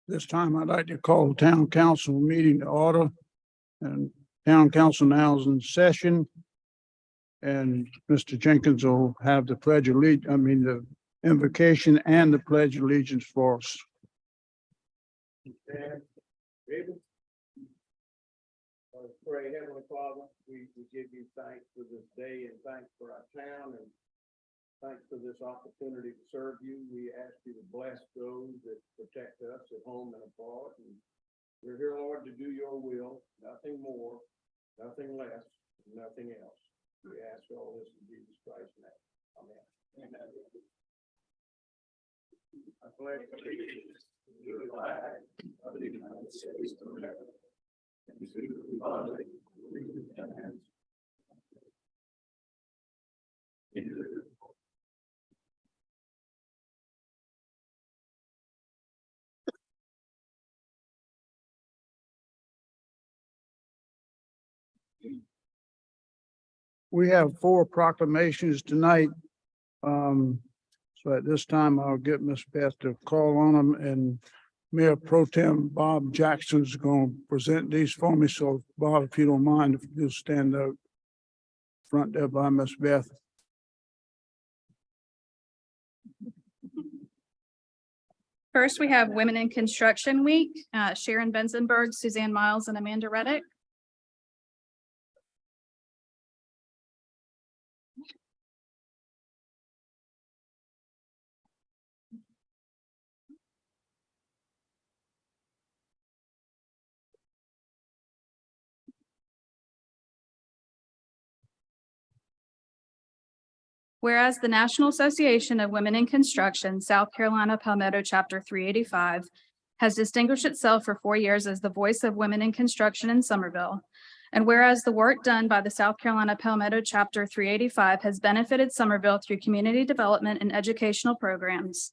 This time I'd like to call the town council meeting to order, and town council now is in session. And Mr. Jenkins will have the the invocation and the pledge of allegiance for us. Pray, Heavenly Father, we give you thanks for this day and thanks for our town and thanks for this opportunity to serve you. We ask you to bless those that protect us at home and abroad. And we're here, Lord, to do your will, nothing more, nothing less, nothing else. We ask all this in Jesus Christ's name. Amen. Amen. I pledge allegiance to the flag of the United States of America and to the republic for which it stands, indivisible. We have 4 proclamations tonight. So at this time, I'll get Ms. Beth to call on them, and Mayor Pro Tem Bob Jackson's going to present these for me. So Bob, if you don't mind, if you'll stand up front there by Ms. Beth. First, we have Women in Construction Week, Sharon Benzenberg, Suzanne Miles, and Amanda Reddick. Whereas the National Association of Women in Construction, South Carolina Palmetto Chapter 385, has distinguished itself for 4 years as the voice of women in construction in Summerville. And whereas the work done by the South Carolina Palmetto Chapter 385 has benefited Summerville through community development and educational programs.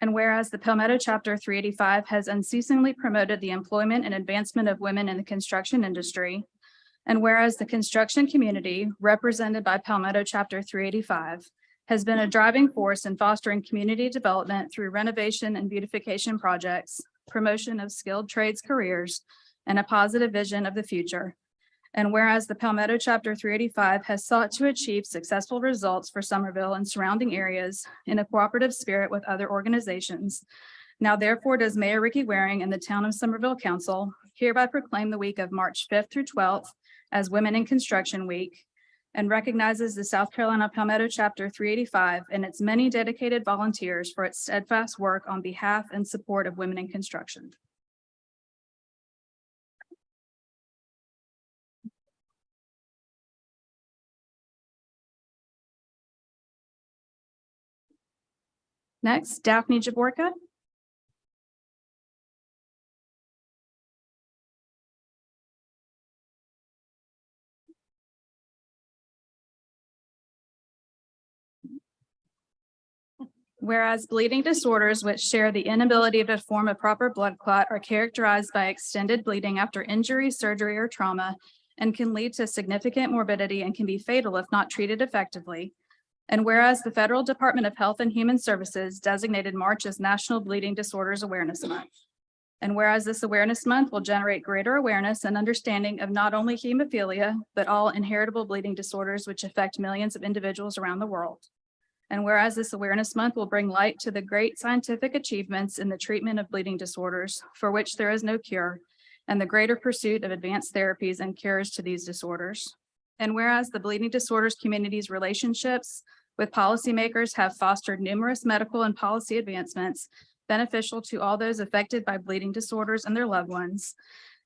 And whereas the Palmetto Chapter 385 has unceasingly promoted the employment and advancement of women in the construction industry. And whereas the construction community, represented by Palmetto Chapter 385, has been a driving force in fostering community development through renovation and beautification projects, promotion of skilled trades careers, and a positive vision of the future. And whereas the Palmetto Chapter 385 has sought to achieve successful results for Summerville and surrounding areas in a cooperative spirit with other organizations, now therefore does Mayor Ricky Waring and the Town of Summerville Council hereby proclaim the week of March 5th through 12th as Women in Construction Week, and recognizes the South Carolina Palmetto Chapter 385 and its many dedicated volunteers for its steadfast work on behalf and support of women in construction. Next, Daphne Jaborka. Whereas bleeding disorders which share the inability to form a proper blood clot are characterized by extended bleeding after injury, surgery, or trauma, and can lead to significant morbidity and can be fatal if not treated effectively. And whereas the Federal Department of Health and Human Services designated March as National Bleeding Disorders Awareness Month. And whereas this awareness month will generate greater awareness and understanding of not only hemophilia, but all inheritable bleeding disorders which affect millions of individuals around the world. And whereas this awareness month will bring light to the great scientific achievements in the treatment of bleeding disorders for which there is no cure, and the greater pursuit of advanced therapies and cures to these disorders. And whereas the bleeding disorders community's relationships with policymakers have fostered numerous medical and policy advancements beneficial to all those affected by bleeding disorders and their loved ones.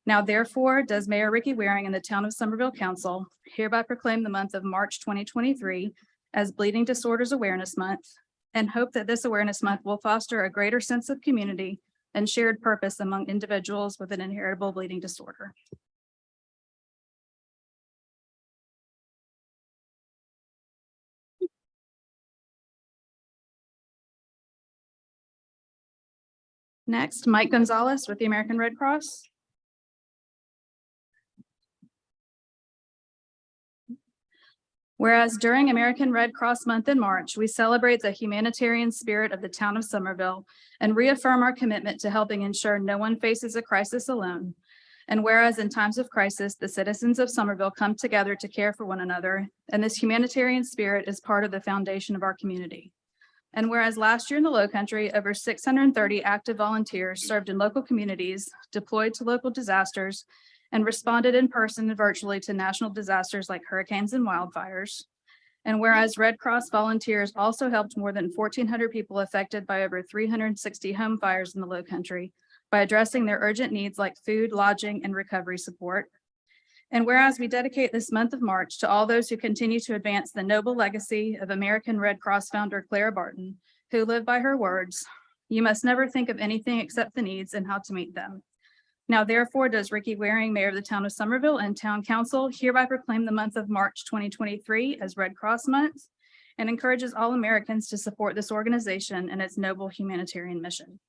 Now therefore does Mayor Ricky Waring and the Town of Summerville Council hereby proclaim the month of March 2023 as Bleeding Disorders Awareness Month, and hope that this awareness month will foster a greater sense of community and shared purpose among individuals with an inheritable bleeding disorder. Next, Mike Gonzalez with the American Red Cross. Whereas during American Red Cross Month in March, we celebrate the humanitarian spirit of the town of Somerville and reaffirm our commitment to helping ensure no one faces a crisis alone. And whereas in times of crisis, the citizens of Somerville come together to care for one another, and this humanitarian spirit is part of the foundation of our community. And whereas last year in the Lowcountry, over 630 active volunteers served in local communities, deployed to local disasters, and responded in person and virtually to national disasters like hurricanes and wildfires. And whereas Red Cross volunteers also helped more than 1,400 people affected by over 360 home fires in the Lowcountry by addressing their urgent needs like food, lodging, and recovery support. And whereas we dedicate this month of March to all those who continue to advance the noble legacy of American Red Cross founder Clara Barton, who lived by her words, "You must never think of anything except the needs and how to meet them." Now therefore does Ricky Waring, Mayor of the Town of Somerville, and Town Council hereby proclaim the month of March 2023 as Red Cross Month and encourages all Americans to support this organization and its noble humanitarian mission.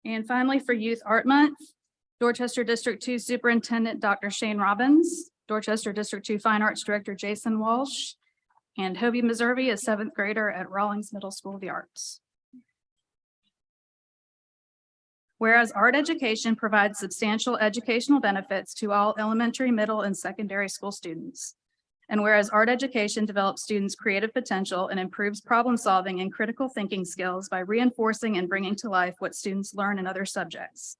And finally, for Youth Art Month, Dorchester District 2 Superintendent Dr. Shane Robbins, Dorchester District 2 Fine Arts Director Jason Walsh, and Hobie Missouri, a 7th grader at Rawlings Middle School of the Arts. Whereas art education provides substantial educational benefits to all elementary, middle, and secondary school students. And whereas art education develops students' creative potential and improves problem solving and critical thinking skills by reinforcing and bringing to life what students learn in other subjects.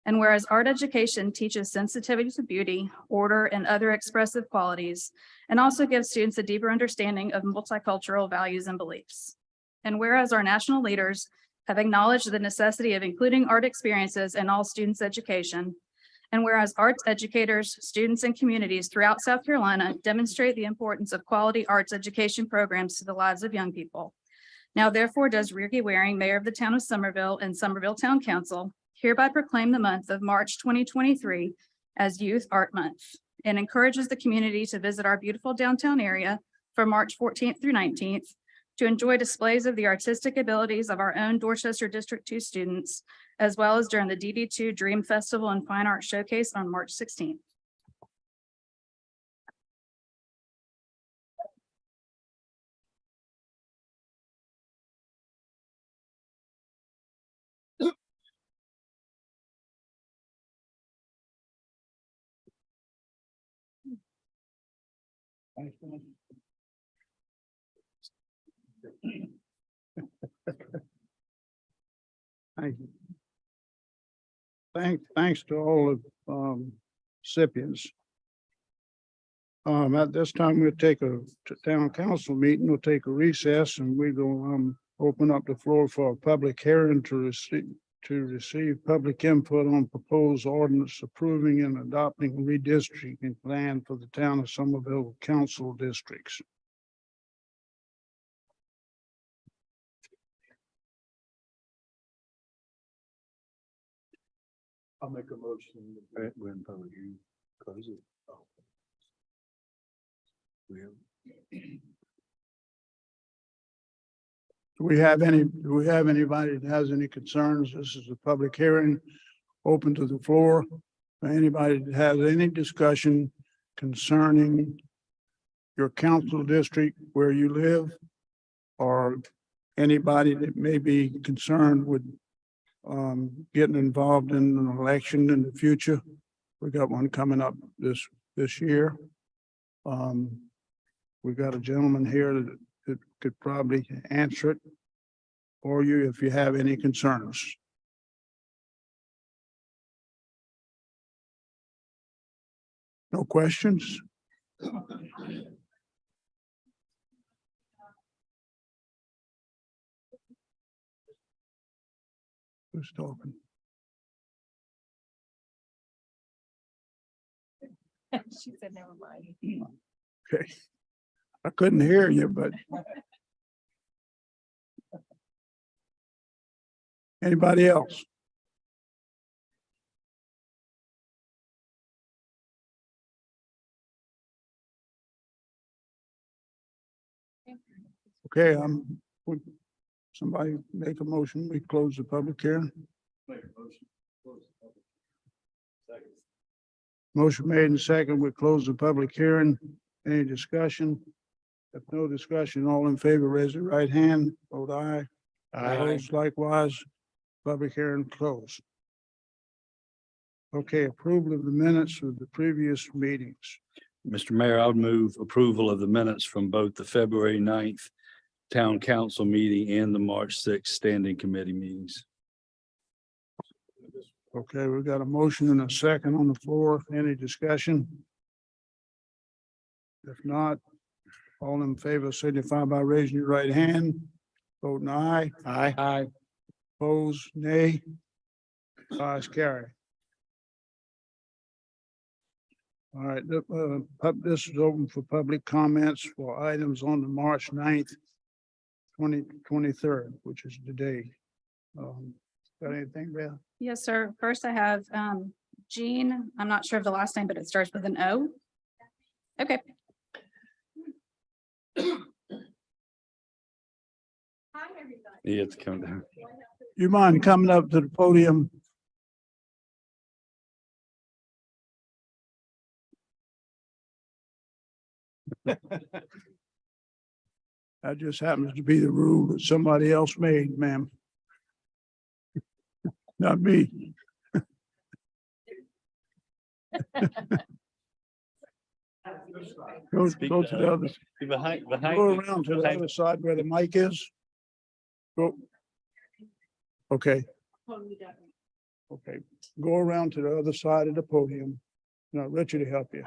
And whereas art education teaches sensitivity to beauty, order, and other expressive qualities, and also gives students a deeper understanding of multicultural values and beliefs. And whereas our national leaders have acknowledged the necessity of including art experiences in all students' education, and whereas arts educators, students, and communities throughout South Carolina demonstrate the importance of quality arts education programs to the lives of young people. Now therefore does Ricky Waring, Mayor of the Town of Somerville and Somerville Town Council, hereby proclaim the month of March 2023 as Youth Art Month and encourages the community to visit our beautiful downtown area from March 14th through 19th to enjoy displays of the artistic abilities of our own Dorchester District 2 students, as well as during the DD2 Dream Festival and Fine Art Showcase on March 16th. Thank you. Thanks to all of recipients. At this time, we'll take a town council meeting. We'll take a recess and we will open up the floor for a public hearing to receive public input on proposed ordinance approving and adopting a redistricting plan for the town of Somerville council districts. I'll make a motion. We're in public hearing. Close it. Do we have anybody that has any concerns? This is a public hearing, open to the floor. For anybody that has any discussion concerning your council district where you live, or anybody that may be concerned with getting involved in an election in the future. We got one coming up this year. We've got a gentleman here that could probably answer it for you if you have any concerns. No questions? Who's talking? She said, never mind. Okay. I couldn't hear you, but. Anybody else? Okay, Somebody make a motion, we close the public hearing. Motion made and second, we close the public hearing. Any discussion? If no discussion, all in favor, raise your right hand, vote aye. Opposed likewise, public hearing closed. Okay, approval of the minutes of the previous meetings. Mr. Mayor, I would move approval of the minutes from both the February 9th town council meeting and the March 6th standing committee meetings. Okay, we've got a motion and a second on the floor. Any discussion? If not, all in favor signify by raising your right hand. Voting aye. Aye. Aye. Opposed, nay. Ayes carry. All right, this is open for public comments for items on the March 9th, 2023, which is today. Got anything, Beth? Yes, sir. First I have Jean. I'm not sure of the last name, but it starts with an O. Okay. Hi, everybody. You have to come down. You mind coming up to the podium? That just happens to be the rule that somebody else made, ma'am. Not me. Go to the other, go around to the other side where the mic is. Go. Okay. Okay, go around to the other side of the podium. Now, Richard to help you.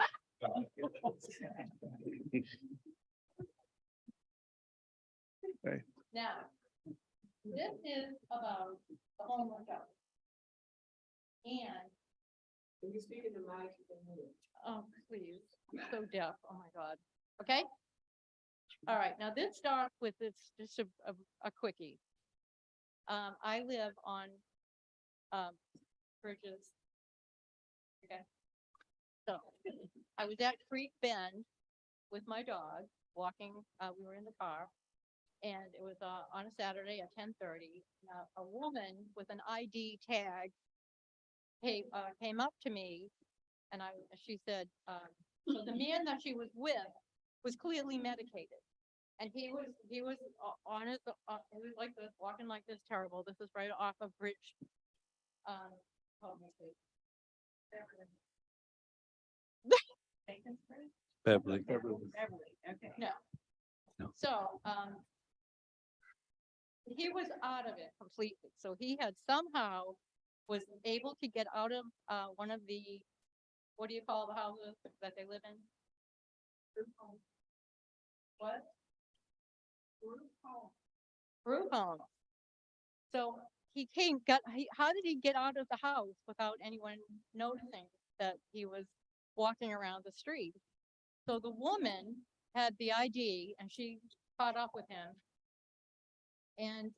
Now, this is about the homeless shelter. And. Can you speak in the mic? Oh, please, I'm so deaf, oh my God, okay? All right, now this starts with this, just a quickie. I live on, Bridges. Okay. So, I was at Creek Bend with my dog, walking, we were in the car. And it was on a Saturday at 10:30. A woman with an ID tag came up to me, and she said, so the man that she was with was clearly medicated, and he was on it. He was like this, walking like this, terrible. This is right off of Bridge. Beverly. Okay. No. So, he was out of it completely. So he had somehow was able to get out of, one of the, what do you call the houses that they live in? What? Group home. So he how did he get out of the house without anyone noticing that he was walking around the street? So the woman had the ID and she caught up with him. And,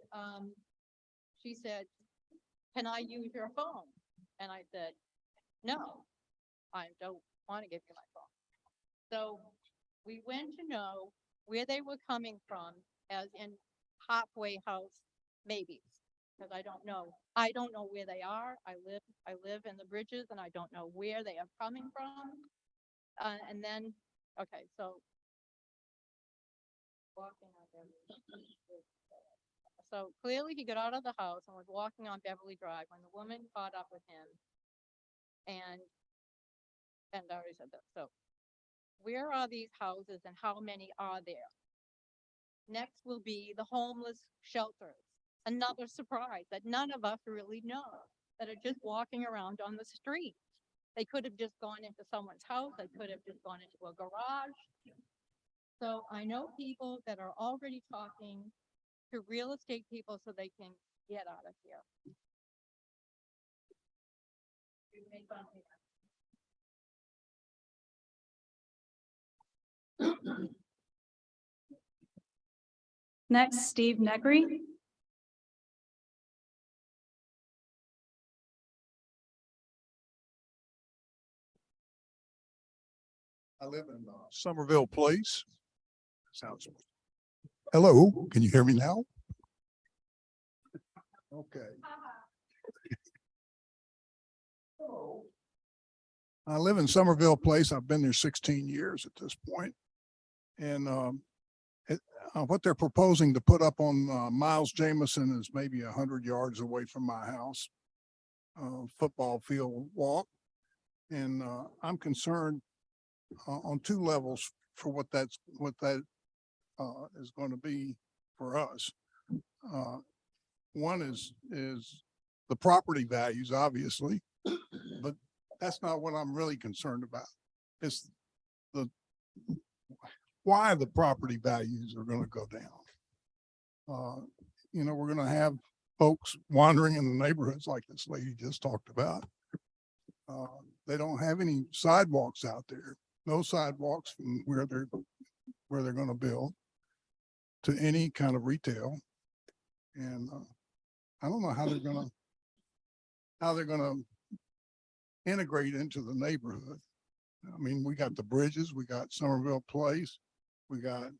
she said, can I use your phone? And I said, no, I don't want to give you my phone. So we went to know where they were coming from, as in halfway house maybes, because I don't know where they are. I live in the Bridges and I don't know where they are coming from. And then, okay, so walking on Beverly. So clearly he got out of the house and was walking on Beverly Drive when the woman caught up with him. And I already said that. So where are these houses and how many are there? Next will be the homeless shelters. Another surprise that none of us really know, that are just walking around on the street. They could have just gone into someone's house. They could have just gone into a garage. So I know people that are already talking to real estate people so they can get out of here. You make fun of me. Next, Steve Negri. I live in Somerville Place. Hello, can you hear me now? Okay. I live in Somerville Place. I've been there 16 years at this point. And what they're proposing to put up on Miles Jamison is maybe 100 yards away from my house. Football field walk. And I'm concerned on two levels for what that is going to be for us. One is the property values, obviously, but that's not what I'm really concerned about. It's why the property values are going to go down. You know, we're going to have folks wandering in the neighborhoods like this lady just talked about. They don't have any sidewalks out there, no sidewalks from where they're going to build to any kind of retail. And I don't know how they're gonna integrate into the neighborhood. I mean, we got the Bridges, we got Somerville Place, we got a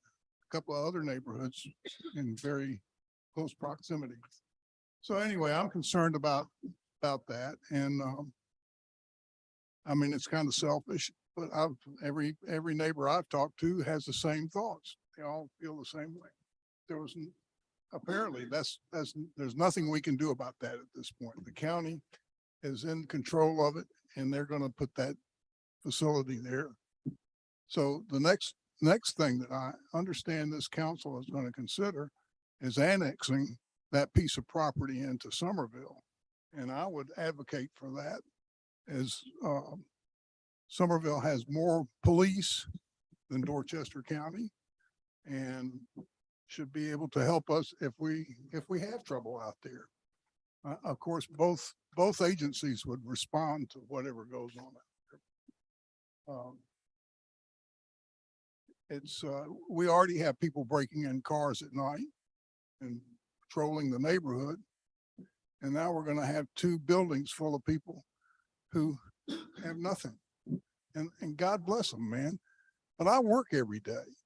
couple of other neighborhoods in very close proximity. So anyway, I'm concerned about that. And I mean, it's kind of selfish, but every neighbor I've talked to has the same thoughts. They all feel the same way. Apparently there's nothing we can do about that at this point. The county is in control of it and they're going to put that facility there. So the next thing that I understand this council is going to consider is annexing that piece of property into Somerville. And I would advocate for that, as Somerville has more police than Dorchester County and should be able to help us if we have trouble out there. Of course, both agencies would respond to whatever goes on out there. We already have people breaking in cars at night and patrolling the neighborhood. And now we're going to have 2 buildings full of people who have nothing. And God bless them, man. But I work every day.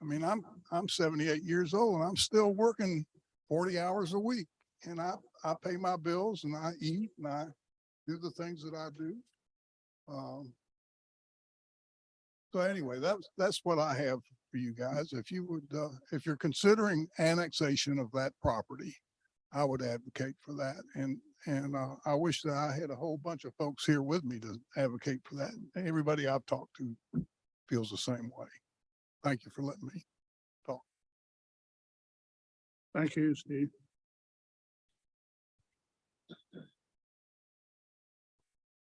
I mean, I'm 78 years old and I'm still working 40 hours a week. And I pay my bills and I eat and I do the things that I do. So anyway, that's what I have for you guys. If you would, if you're considering annexation of that property, I would advocate for that. And I wish that I had a whole bunch of folks here with me to advocate for that. Everybody I've talked to feels the same way. Thank you for letting me talk. Thank you, Steve.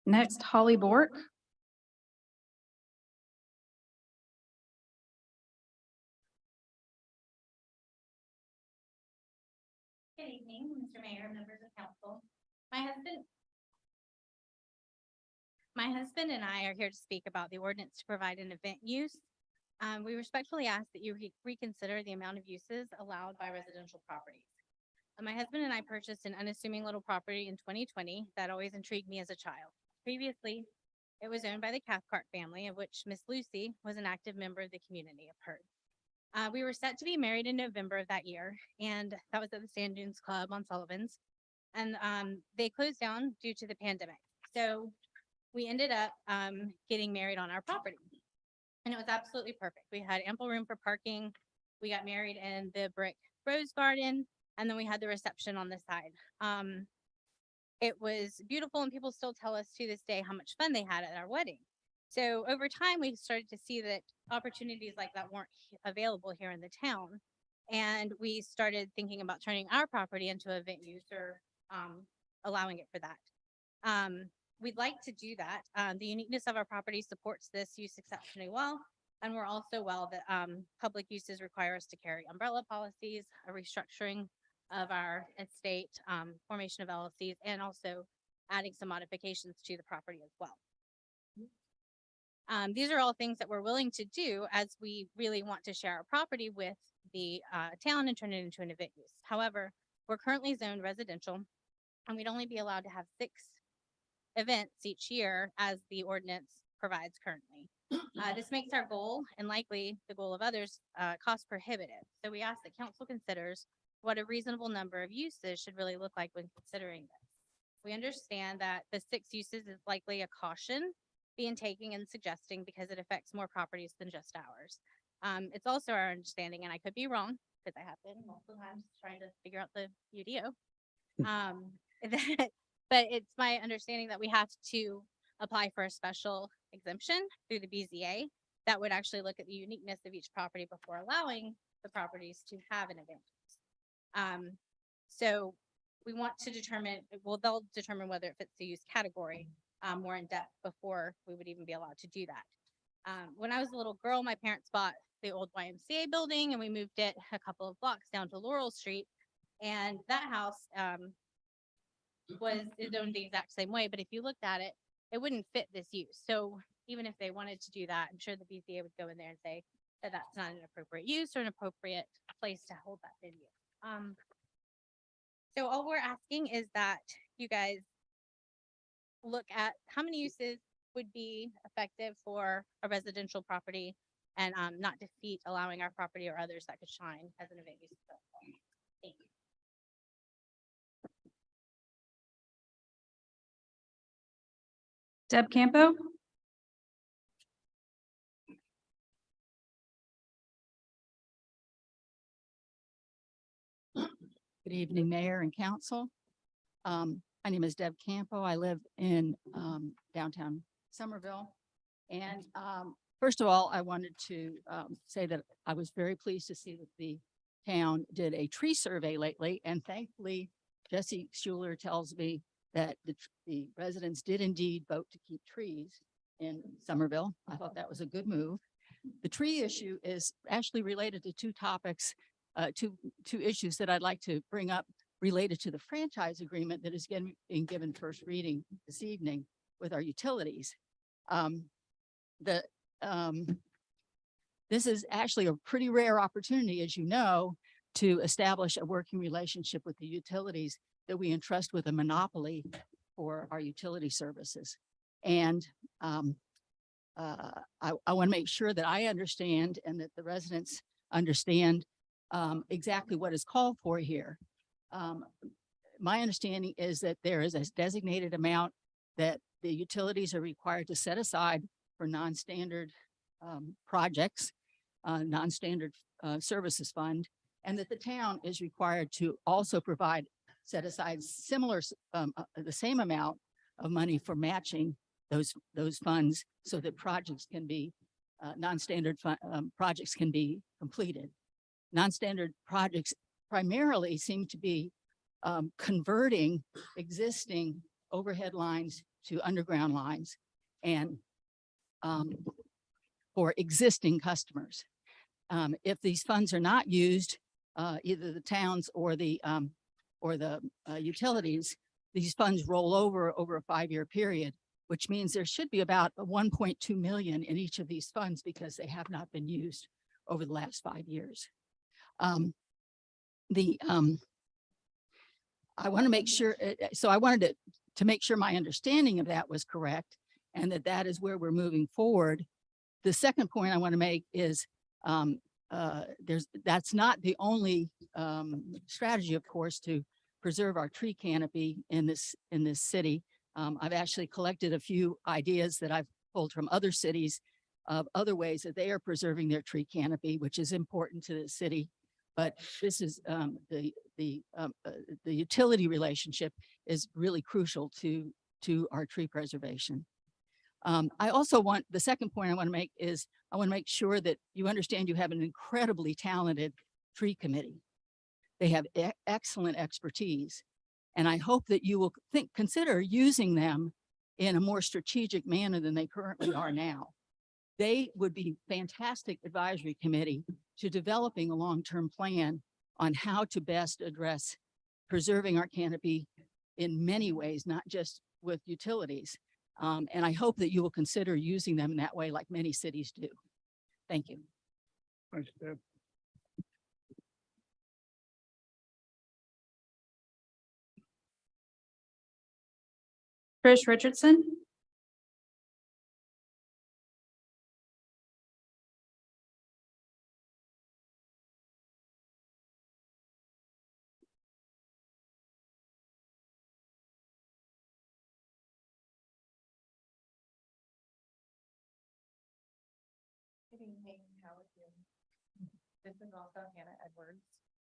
Next, Holly Bork. Good evening, Mr. Mayor, members of council. My husband and I are here to speak about the ordinance to provide an event use. We respectfully ask that you reconsider the amount of uses allowed by residential properties. My husband and I purchased an unassuming little property in 2020 that always intrigued me as a child. Previously, it was owned by the Cathcart family, of which Miss Lucy was an active member of the community of Heard. We were set to be married in November of that year, and that was at the Sand Dunes Club on Sullivan's. And they closed down due to the pandemic. So we ended up getting married on our property. And it was absolutely perfect. We had ample room for parking. We got married in the brick rose garden, and then we had the reception on the side. It was beautiful, and people still tell us to this day how much fun they had at our wedding. So over time, we started to see that opportunities like that weren't available here in the town. And we started thinking about turning our property into an event use or allowing it for that. We'd like to do that. The uniqueness of our property supports this use exceptionally well. And we're also well that public uses require us to carry umbrella policies, a restructuring of our estate, formation of LLCs, and also adding some modifications to the property as well. These are all things that we're willing to do as we really want to share our property with the town and turn it into an event use. However, we're currently zoned residential and we'd only be allowed to have 6 events each year as the ordinance provides currently. This makes our goal, and likely the goal of others, cost prohibitive. So we ask that council considers what a reasonable number of uses should really look like when considering this. We understand that the 6 uses is likely a caution being taken and suggesting because it affects more properties than just ours. It's also our understanding, and I could be wrong, because I have been multiple times trying to figure out the UDO. that- but it's my understanding that we have to apply for a special exemption through the BZA that would actually look at the uniqueness of each property before allowing the properties to have an event. So we want to determine, well, they'll determine whether it fits the use category more in depth before we would even be allowed to do that. When I was a little girl, my parents bought the old YMCA building and we moved it a couple of blocks down to Laurel Street. And that house is owned the exact same way, but if you looked at it, it wouldn't fit this use. So even if they wanted to do that, I'm sure the BZA would go in there and say that that's not an appropriate use or an appropriate place to hold that venue. So all we're asking is that you guys look at how many uses would be effective for a residential property and not defeat allowing our property or others that could shine as an event use. Thank you. Deb Campo. Good evening, Mayor and Council. My name is Deb Campo. I live in downtown Somerville. And first of all, I wanted to say that I was very pleased to see that the town did a tree survey lately. And thankfully, Jesse Schuler tells me that the residents did indeed vote to keep trees in Somerville. I thought that was a good move. The tree issue is actually related to two topics, two issues that I'd like to bring up related to the franchise agreement that is being given first reading this evening with our utilities. This is actually a pretty rare opportunity, as you know, to establish a working relationship with the utilities that we entrust with a monopoly for our utility services. And I want to make sure that I understand and that the residents understand exactly what is called for here. My understanding is that there is a designated amount that the utilities are required to set aside for non-standard projects, non-standard services fund, and that the town is required to also set aside similar, the same amount of money for matching those funds so that projects can be, non-standard projects can be completed. Non-standard projects primarily seem to be converting existing overhead lines to underground lines and for existing customers. If these funds are not used, either the towns or the utilities, these funds roll over a 5-year period, which means there should be about 1.2 million in each of these funds because they have not been used over the last 5 years. I want to make sure, so I wanted to make sure my understanding of that was correct and that is where we're moving forward. The second point I want to make is that's not the only strategy, of course, to preserve our tree canopy in this city. I've actually collected a few ideas that I've pulled from other cities of other ways that they are preserving their tree canopy, which is important to the city. But this is the utility relationship is really crucial to our tree preservation. I also want, the second point I want to make is I want to make sure that you understand you have an incredibly talented tree committee. They have excellent expertise. And I hope that you will consider using them in a more strategic manner than they currently are now. They would be fantastic advisory committee to developing a long-term plan on how to best address preserving our canopy in many ways, not just with utilities. And I hope that you will consider using them in that way like many cities do. Thank you. Thanks, Deb. Trish Richardson. evening, how are you? This is also Hannah Edwards,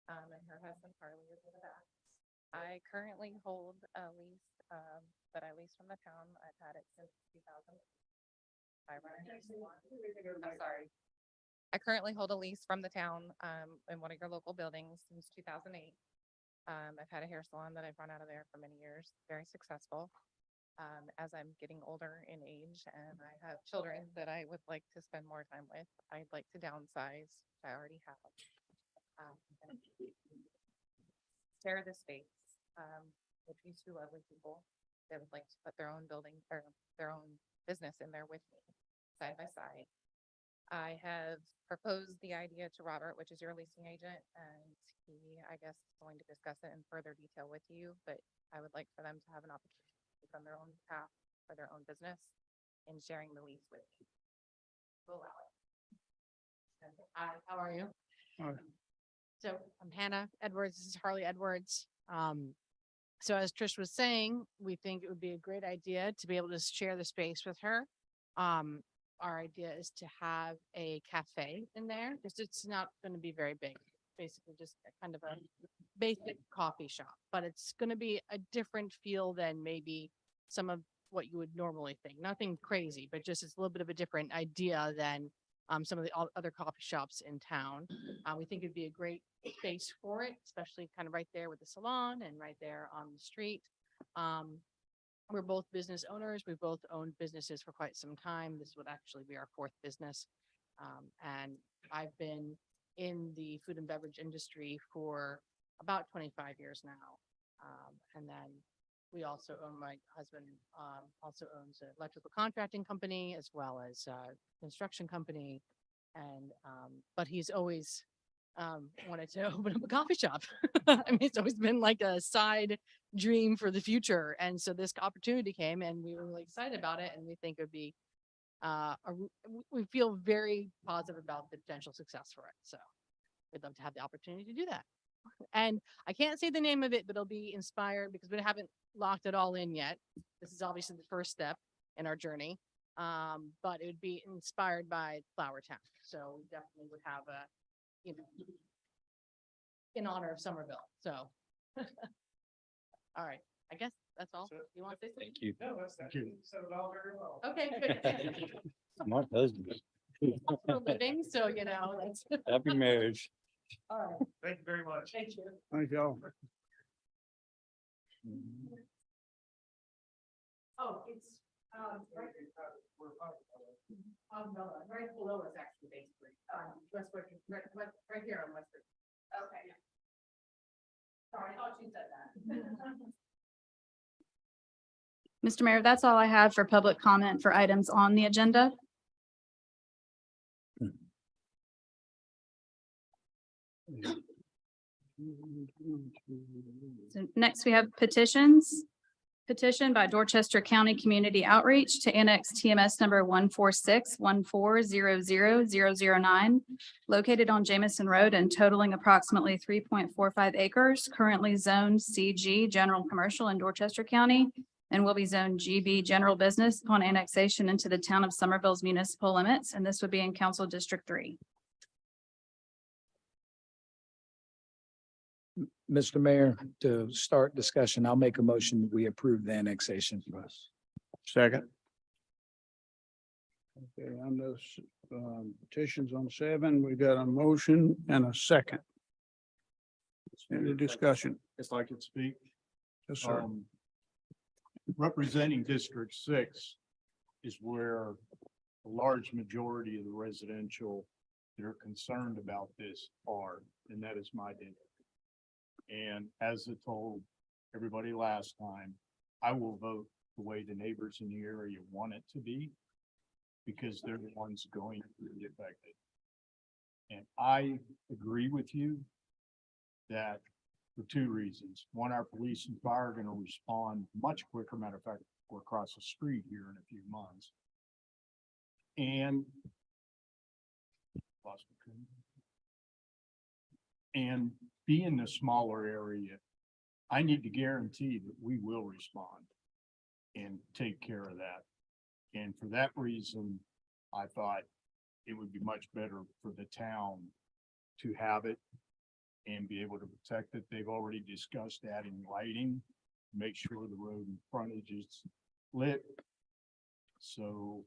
and her husband Harley is in the back. I currently hold a lease, that I lease from the town. I've had it since 2000. I'm sorry. I currently hold a lease from the town, in one of your local buildings since 2008. I've had a hair salon that I've run out of there for many years, very successful. As I'm getting older in age and I have children that I would like to spend more time with, I'd like to downsize, which I already have. And share the space, with these two lovely people. They would like to put their own building or their own business in there with me, side by side. I have proposed the idea to Robert, which is your leasing agent, and he, I guess, is going to discuss it in further detail with you, but I would like for them to have an opportunity from their own path for their own business and sharing the lease with me. We'll allow it. Hi, how are you? Hi. So I'm Hannah Edwards. This is Harley Edwards. So as Trish was saying, we think it would be a great idea to be able to share the space with her. Our idea is to have a cafe in there. It's not going to be very big, basically just a kind of a basic coffee shop, but it's going to be a different feel than maybe some of what you would normally think. Nothing crazy, but just it's a little bit of a different idea than some of the other coffee shops in town. We think it'd be a great space for it, especially kind of right there with the salon and right there on the street. We're both business owners. We've both owned businesses for quite some time. This would actually be our fourth business. And I've been in the food and beverage industry for about 25 years now. And then we also own, my husband also owns an electrical contracting company as well as a construction company. And, but he's always wanted to open up a coffee shop. I mean, it's always been like a side dream for the future. And so this opportunity came and we were really excited about it. And we think it would be, we feel very positive about the potential success for it. So we'd love to have the opportunity to do that. And I can't say the name of it, but it'll be inspired because we haven't locked it all in yet. This is obviously the first step in our journey. But it would be inspired by Flower Town. So we definitely would have a, you know, in honor of Somerville. So, all right, I guess that's all. You want to say Thank you. Thank you. Said it all very well. something? Okay, good. Smart husband. For a living, so you know, that's, Happy marriage. all right, Thank you very much. thank you. Thank y'all. Oh, it's, right, no, right below us actually, basically, right here on West Street. Okay. Sorry, I thought you said that. Mr. Mayor, that's all I have for public comment for items on the agenda. So next we have petitions. Petition by Dorchester County Community Outreach to annex TMS number 14614000009, located on Jamison Road and totaling approximately 3.45 acres, currently zoned CG General Commercial in Dorchester County, and will be zoned GB General Business upon annexation into the town of Somerville's municipal limits, and this would be in Council District 3. Mr. Mayor, to start discussion, I'll make a motion that we approve the annexation. Second. Okay, on those petitions on 7, we got a motion and a second. Any discussion? If I could speak. Yes, sir. Representing District 6 is where a large majority of the residential that are concerned about this are, and that is my district. And as I told everybody last time, I will vote the way the neighbors in the area want it to be, because they're the ones going to be affected. And I agree with you that for 2 reasons. One, our police and fire are going to respond much quicker. Matter of fact, we're across the street here in a few months. And being the smaller area, I need to guarantee that we will respond and take care of that. And for that reason, I thought it would be much better for the town to have it and be able to protect it. They've already discussed adding lighting, make sure the road in frontage is lit. So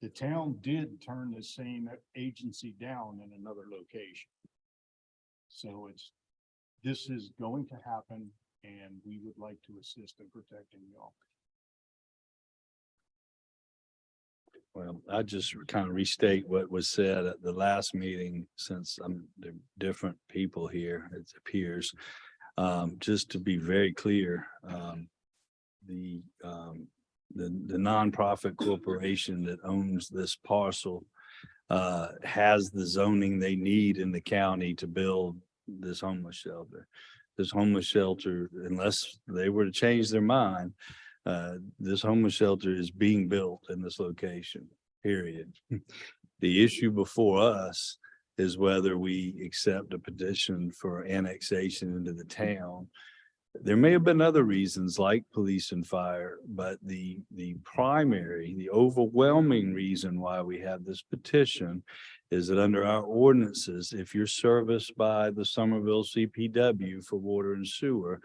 the town did turn the same agency down in another location. So this is going to happen, and we would like to assist in protecting y'all. Well, I just kind of restate what was said at the last meeting, since there are different people here, it appears. Just to be very clear, the nonprofit corporation that owns this parcel has the zoning they need in the county to build this homeless shelter. This homeless shelter, unless they were to change their mind, this homeless shelter is being built in this location, period. The issue before us is whether we accept a petition for annexation into the town. There may have been other reasons like police and fire, but the primary, the overwhelming reason why we have this petition is that under our ordinances, if you're serviced by the Somerville CPW for water and sewer,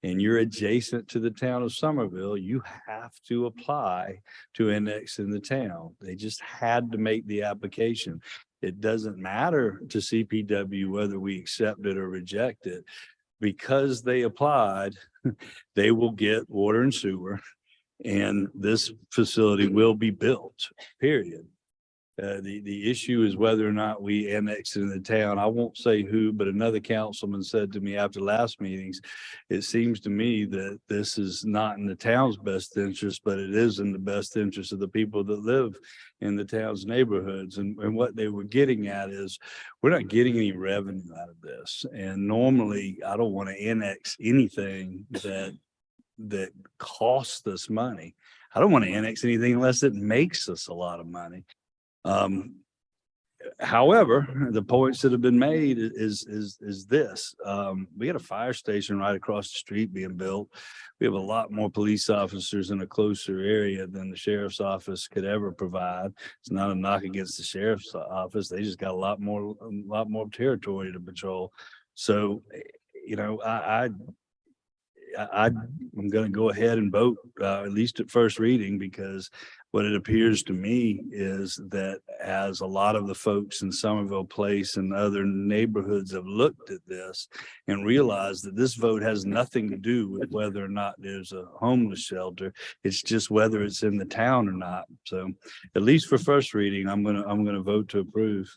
and you're adjacent to the town of Somerville, you have to apply to annex in the town. They just had to make the application. It doesn't matter to CPW whether we accept it or reject it. Because they applied, they will get water and sewer, and this facility will be built, period. The issue is whether or not we annex it in the town. I won't say who, but another councilman said to me after last meetings, it seems to me that this is not in the town's best interest, but it is in the best interest of the people that live in the town's neighborhoods. And what they were getting at is, we're not getting any revenue out of this. And normally I don't want to annex anything that costs us money. I don't want to annex anything unless it makes us a lot of money. However, the points that have been made is this. We got a fire station right across the street being built. We have a lot more police officers in a closer area than the sheriff's office could ever provide. It's not a knock against the sheriff's office. They just got a lot more territory to patrol. So, you know, I'm going to go ahead and vote, at least at first reading, because what it appears to me is that as a lot of the folks in Somerville Place and other neighborhoods have looked at this and realized that this vote has nothing to do with whether or not there's a homeless shelter. It's just whether it's in the town or not. So at least for first reading, I'm gonna vote to approve.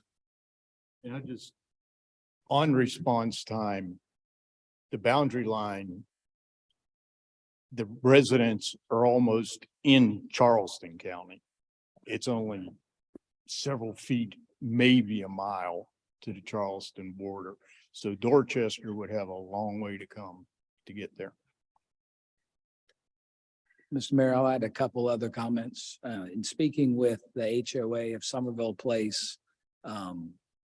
And I just, on response time, the boundary line, the residents are almost in Charleston County. It's only several feet, maybe a mile to the Charleston border. So Dorchester would have a long way to come to get there. Mr. Mayor, I'll add a couple other comments. In speaking with the HOA of Somerville Place,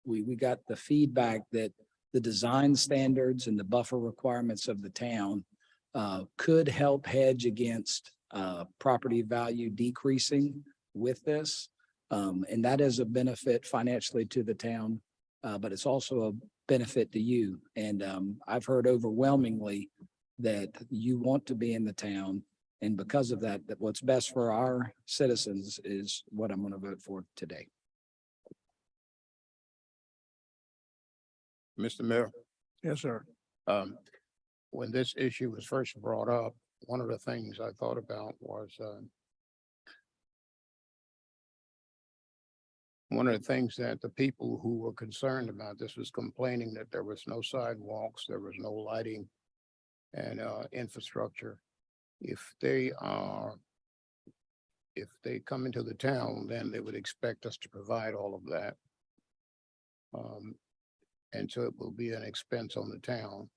we got the feedback that the design standards and the buffer requirements of the town could help hedge against property value decreasing with this. And that is a benefit financially to the town, but it's also a benefit to you. And I've heard overwhelmingly that you want to be in the town. And because of that, that what's best for our citizens is what I'm going to vote for today. Mr. Mayor, Yes, sir. when this issue was first brought up, one of the things I thought about was one of the things that the people who were concerned about this was complaining that there was no sidewalks, there was no lighting and infrastructure. If they come into the town, then they would expect us to provide all of that. And so it will be an expense on the town.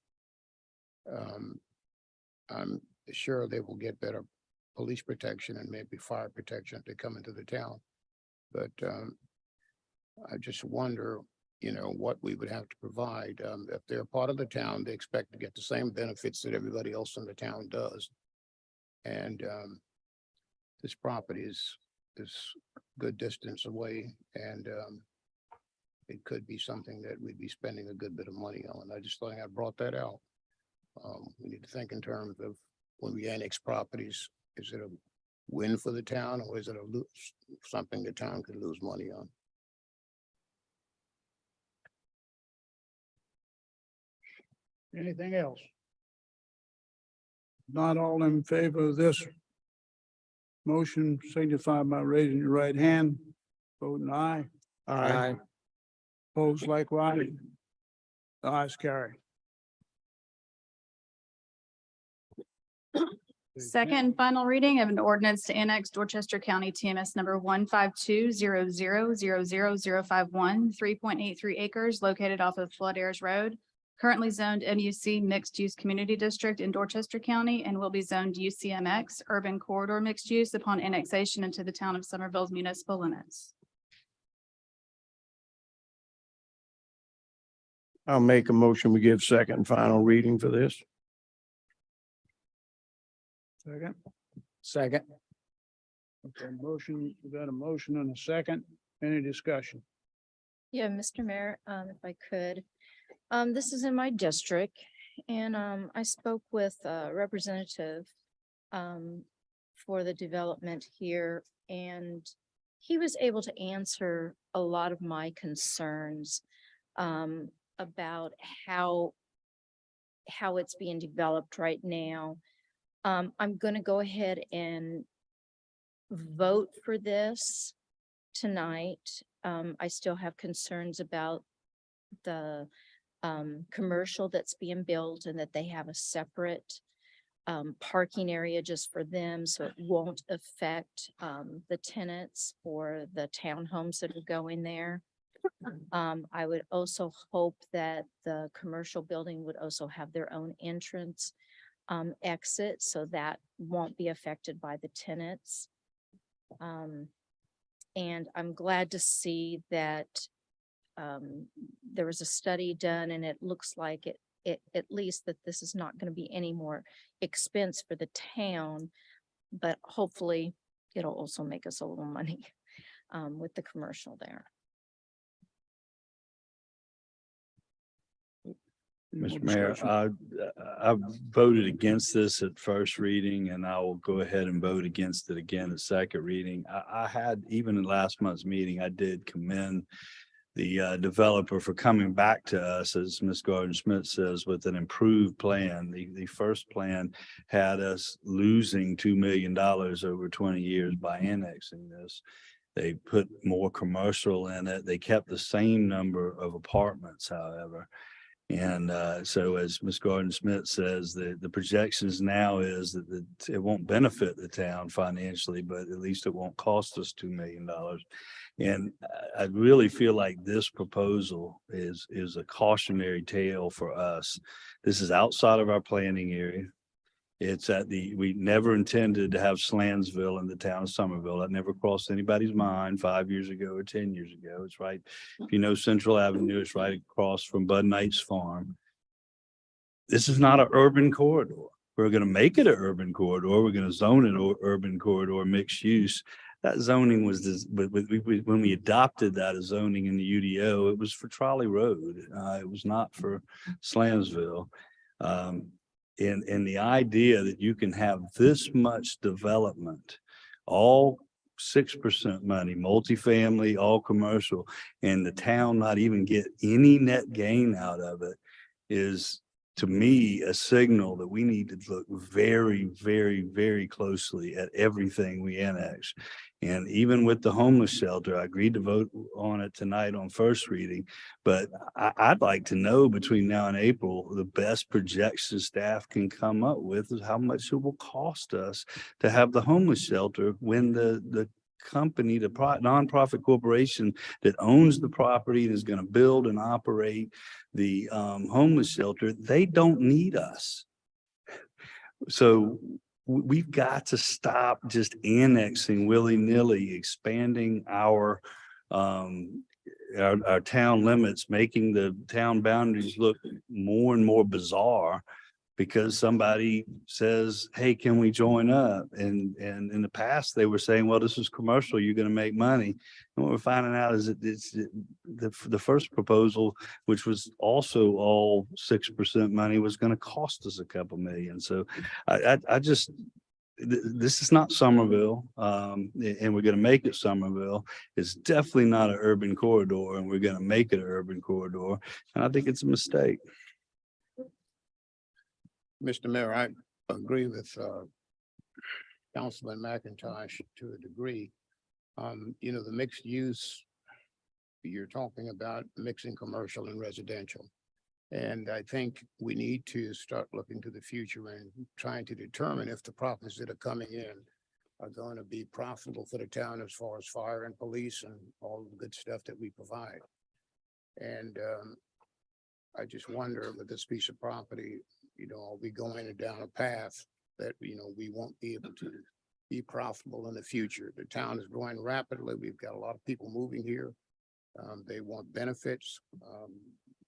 I'm sure they will get better police protection and maybe fire protection if they come into the town. But I just wonder, you know, what we would have to provide. If they're part of the town, they expect to get the same benefits that everybody else in the town does. And this property is is good distance away and, it could be something that we'd be spending a good bit of money on. I just thought I brought that out. We need to think in terms of when we annex properties, is it a win for the town or is it something the town could lose money on? Anything else? Not all in favor of this motion, signify by raising your right hand, voting aye. Aye. Opposed likewise. The ayes carry. Second and final reading of an ordinance to annex Dorchester County TMS number 15200000051, 3.83 acres located off of Flood Airs Road, currently zoned MUC Mixed Use Community District in Dorchester County and will be zoned UCMX Urban Corridor Mixed Use upon annexation into the town of Somerville's municipal limits. I'll make a motion. We give second and final reading for this. Second. Second. Okay, motion, we got a motion and a second. Any discussion? Yeah, Mr. Mayor, if I could, this is in my district and, I spoke with a representative, for the development here and he was able to answer a lot of my concerns, about how it's being developed right now. I'm gonna go ahead and vote for this tonight. I still have concerns about the commercial that's being built and that they have a separate parking area just for them, so it won't affect the tenants or the townhomes that are going there. I would also hope that the commercial building would also have their own entrance exit, so that won't be affected by the tenants. And I'm glad to see that there was a study done and it looks like it at least that this is not going to be any more expense for the town, but hopefully it'll also make us a little money with the commercial there. Mr. Mayor, I voted against this at first reading and I will go ahead and vote against it again at second reading. I had, even in last month's meeting, I did commend the developer for coming back to us, as Ms. Gardner Smith says, with an improved plan. The first plan had us losing $2 million over 20 years by annexing this. They put more commercial in it. They kept the same number of apartments, however. And so as Ms. Gardner Smith says, the projections now is that it won't benefit the town financially, but at least it won't cost us $2 million. And I really feel like this proposal is a cautionary tale for us. This is outside of our planning area. It's we never intended to have Slansville in the town of Somerville. That never crossed anybody's mind 5 years ago or 10 years ago. It's right, if you know Central Avenue, it's right across from Bud Knight's farm. This is not an urban corridor. We're going to make it an urban corridor. We're going to zone it urban corridor mixed use. That zoning was when we adopted that as zoning in the UDO, it was for Trolley Road. It was not for Slansville. And the idea that you can have this much development, all 6% money, multifamily, all commercial, and the town not even get any net gain out of it is, to me, a signal that we need to look very, very, very closely at everything we annex. And even with the homeless shelter, I agreed to vote on it tonight on first reading, but I'd like to know between now and April, the best projection staff can come up with is how much it will cost us to have the homeless shelter when the company, the nonprofit corporation that owns the property and is going to build and operate the homeless shelter, they don't need us. So we've got to stop just annexing willy-nilly, expanding our town limits, making the town boundaries look more and more bizarre because somebody says, hey, can we join up? And in the past, they were saying, well, this is commercial, you're gonna make money. And what we're finding out is that the first proposal, which was also all 6% money, was gonna cost us a couple million. So I just, this is not Somerville, and we're gonna make it Somerville. It's definitely not an urban corridor, and we're gonna make it an urban corridor. And I think it's a mistake. Mr. Mayor, I agree with Councilman McIntosh to a degree. You know, the mixed use, you're talking about mixing commercial and residential. And I think we need to start looking to the future and trying to determine if the properties that are coming in are going to be profitable for the town as far as fire and police and all the good stuff that we provide. And I just wonder with this piece of property, you know, are we going down a path that, you know, we won't be able to be profitable in the future? The town is growing rapidly. We've got a lot of people moving here. They want benefits.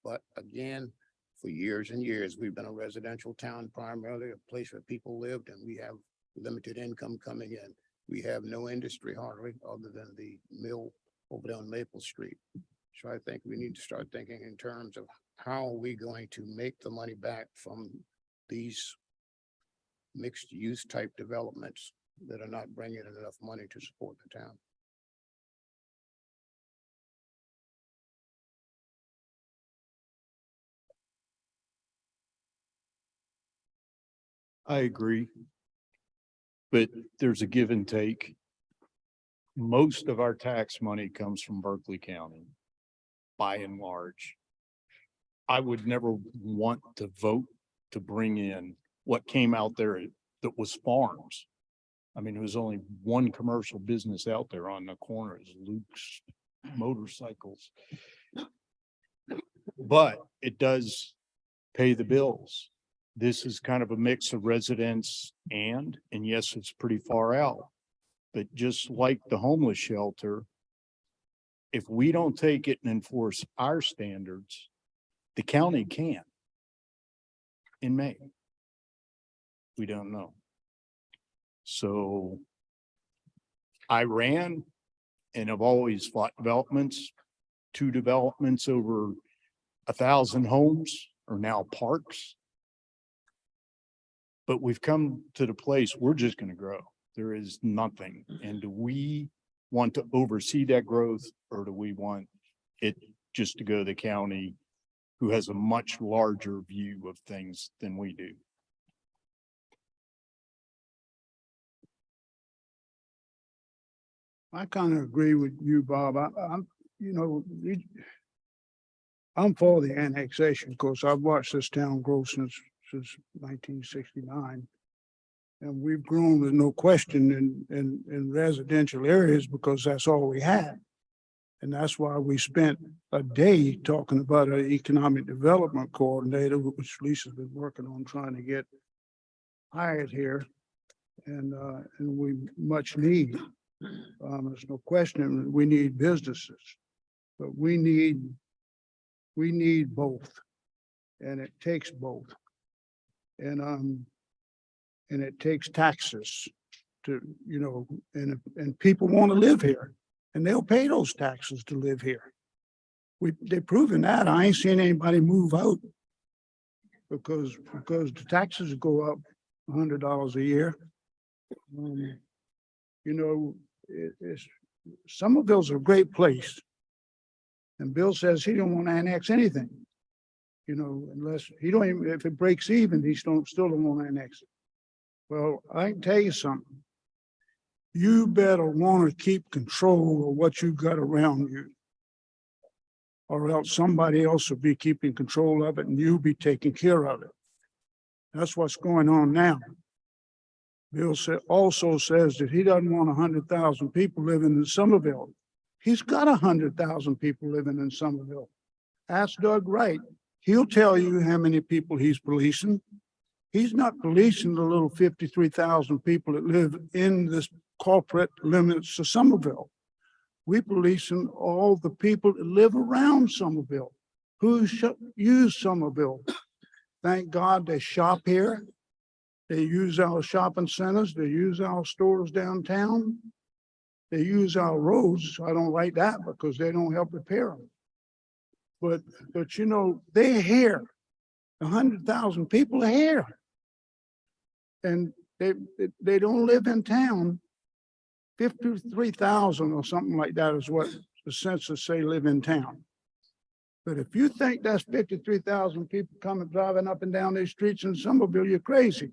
But again, for years and years, we've been a residential town, primarily a place where people lived, and we have limited income coming in. We have no industry hardly, other than the mill over there on Maple Street. So I think we need to start thinking in terms of how are we going to make the money back from these mixed use type developments that are not bringing in enough money to support the town. I agree. But there's a give and take. Most of our tax money comes from Berkeley County, by and large. I would never want to vote to bring in what came out there that was farms. I mean, there was only one commercial business out there on the corner, is Luke's Motorcycles. But it does pay the bills. This is kind of a mix of residents and yes, it's pretty far out. But just like the homeless shelter, if we don't take it and enforce our standards, the county can. In May. We don't know. So I ran and have always fought developments. 2 developments over 1,000 homes are now parks. But we've come to the place we're just going to grow. There is nothing. And do we want to oversee that growth, or do we want it just to go to the county, who has a much larger view of things than we do? I kind of agree with you, Bob. I'm, you know, I'm for the annexation. Of course, I've watched this town grow since 1969. And we've grown with no question in residential areas because that's all we had. And that's why we spent a day talking about an economic development coordinator, which Lisa's been working on trying to get hired here. And we much need. There's no question we need businesses, but we need both, and it takes both. And it takes taxes to, you know, and people want to live here, and they'll pay those taxes to live here. They've proven that. I ain't seen anybody move out because the taxes go up $100 a year. You know, Somerville's a great place. And Bill says he don't want to annex anything. You know, unless he don't even, if it breaks even, he still don't want to annex it. Well, I can tell you something. You better want to keep control of what you got around you, or else somebody else will be keeping control of it and you'll be taking care of it. That's what's going on now. Bill also says that he doesn't want 100,000 people living in Somerville. He's got 100,000 people living in Somerville. Ask Doug Wright. He'll tell you how many people he's policing. He's not policing the little 53,000 people that live in this corporate limits of Somerville. We're policing all the people that live around Somerville, who use Somerville. Thank God they shop here. They use our shopping centers. They use our stores downtown. They use our roads. I don't like that because they don't help repair them. But you know, they're here. 100,000 people are here. And they don't live in town. 53,000 or something like that is what the census say live in town. But if you think that's 53,000 people coming driving up and down these streets in Somerville, you're crazy.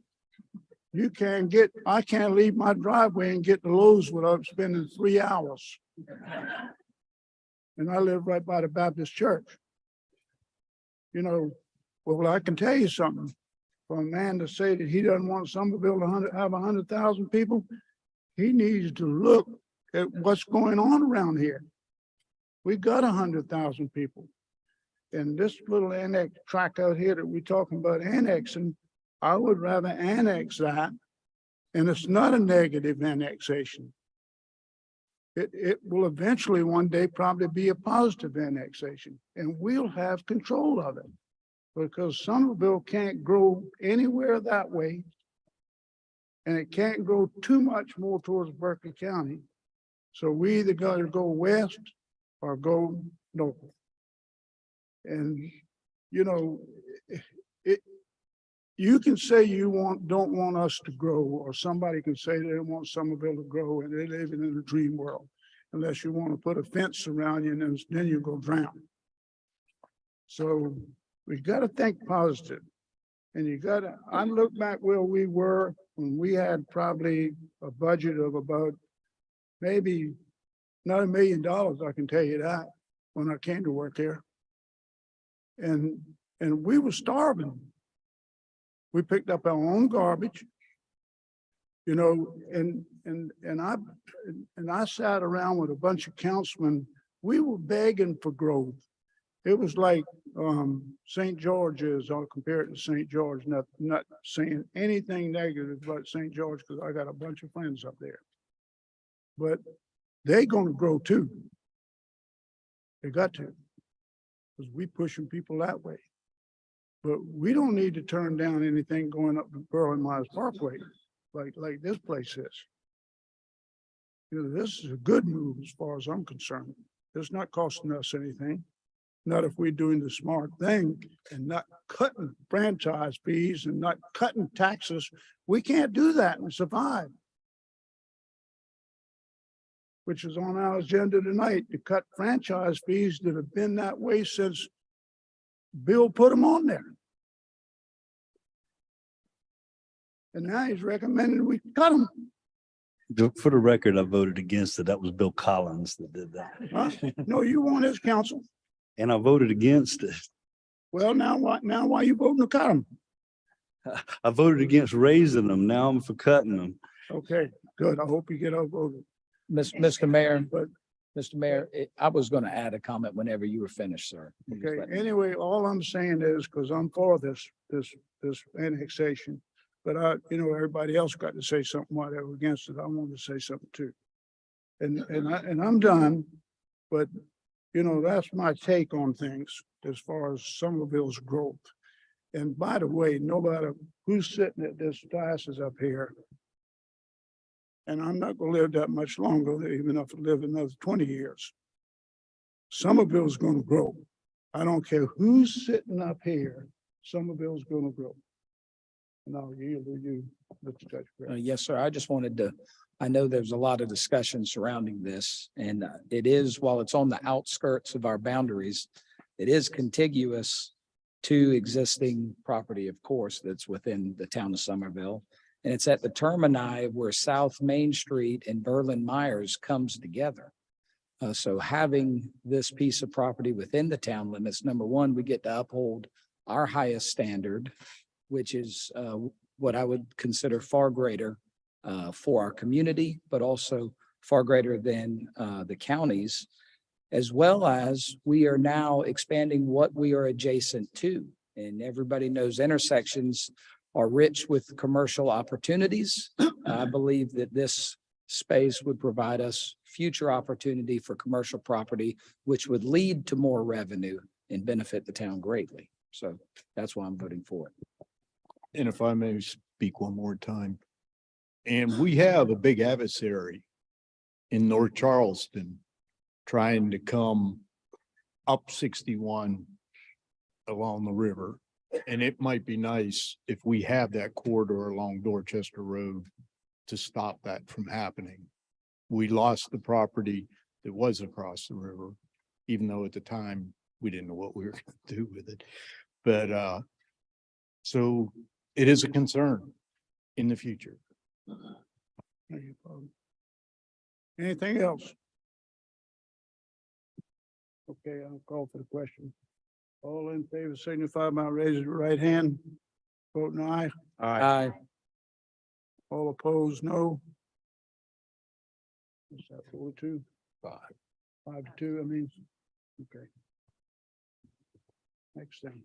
I can't leave my driveway and get to Lowe's without spending 3 hours. And I live right by the Baptist church. You know, well, I can tell you something. For a man to say that he doesn't want Somerville to have 100,000 people, he needs to look at what's going on around here. We got 100,000 people. And this little annex tract out here that we're talking about annexing, I would rather annex that. And it's not a negative annexation. It will eventually one day probably be a positive annexation, and we'll have control of it. Because Somerville can't grow anywhere that way. And it can't grow too much more towards Berkeley County. So we either got to go west or go north. And, you know, you can say you don't want us to grow, or somebody can say they don't want Somerville to grow and they're living in a dream world. Unless you want to put a fence around you and then you go drown. So we got to think positive. And I look back where we were when we had probably a budget of about maybe not $1 million, I can tell you that, when I came to work here. And we were starving. We picked up our own garbage, you know, and I sat around with a bunch of councilmen. We were begging for growth. It was like St. George is, I'll compare it to St. George, not saying anything negative about St. George because I got a bunch of friends up there. But they're going to grow too. They got to, because we pushing people that way. But we don't need to turn down anything going up the Berlin Myers Parkway like this place is. You know, this is a good move as far as I'm concerned. It's not costing us anything. Not if we're doing the smart thing and not cutting franchise fees and not cutting taxes. We can't do that and survive. Which is on our agenda tonight, to cut franchise fees that have been that way since Bill put them on there. And now he's recommending we cut them. For the record, I voted against it. That was Bill Collins that did that. Huh? No, you want his counsel. And I voted against it. Well, now what? Now why you voting to cut them? I voted against raising them. Now I'm for cutting them. Okay, good. I hope you get outvoted. Mr. Mayor, But Mr. Mayor, I was going to add a comment whenever you were finished, sir. You just okay, let me- anyway, all I'm saying is, because I'm for this annexation, but everybody else got to say something while they were against it. I wanted to say something too. And I'm done, but that's my take on things as far as Somerville's growth. And by the way, no matter who's sitting at this diocese up here, and I'm not gonna live that much longer, even if I live another 20 years. Somerville's gonna grow. I don't care who's sitting up here, Somerville's gonna grow. And I'll yield to you, Mr. Judge. Yes, sir. I just wanted to, I know there's a lot of discussion surrounding this, and it is, while it's on the outskirts of our boundaries, it is contiguous to existing property, of course, that's within the town of Somerville. And it's at the termini where South Main Street and Berlin Myers comes together. So having this piece of property within the town limits, number one, we get to uphold our highest standard, which is what I would consider far greater for our community, but also far greater than the counties, as well as we are now expanding what we are adjacent to. And everybody knows intersections are rich with commercial opportunities. I believe that this space would provide us future opportunity for commercial property, which would lead to more revenue and benefit the town greatly. So that's why I'm voting for it. And if I may speak one more time. And we have a big adversary in North Charleston trying to come up 61 along the river. And it might be nice if we have that corridor along Dorchester Road to stop that from happening. We lost the property that was across the river, even though at the time we didn't know what we were going to do with it. But so it is a concern in the future. Thank you, Bob. Anything else? Okay, I'll call for the question. All in favor signify by raising your right hand. Voting aye. Aye. All opposed, no. Is that 4-2? 5-2, I mean, okay. Next thing.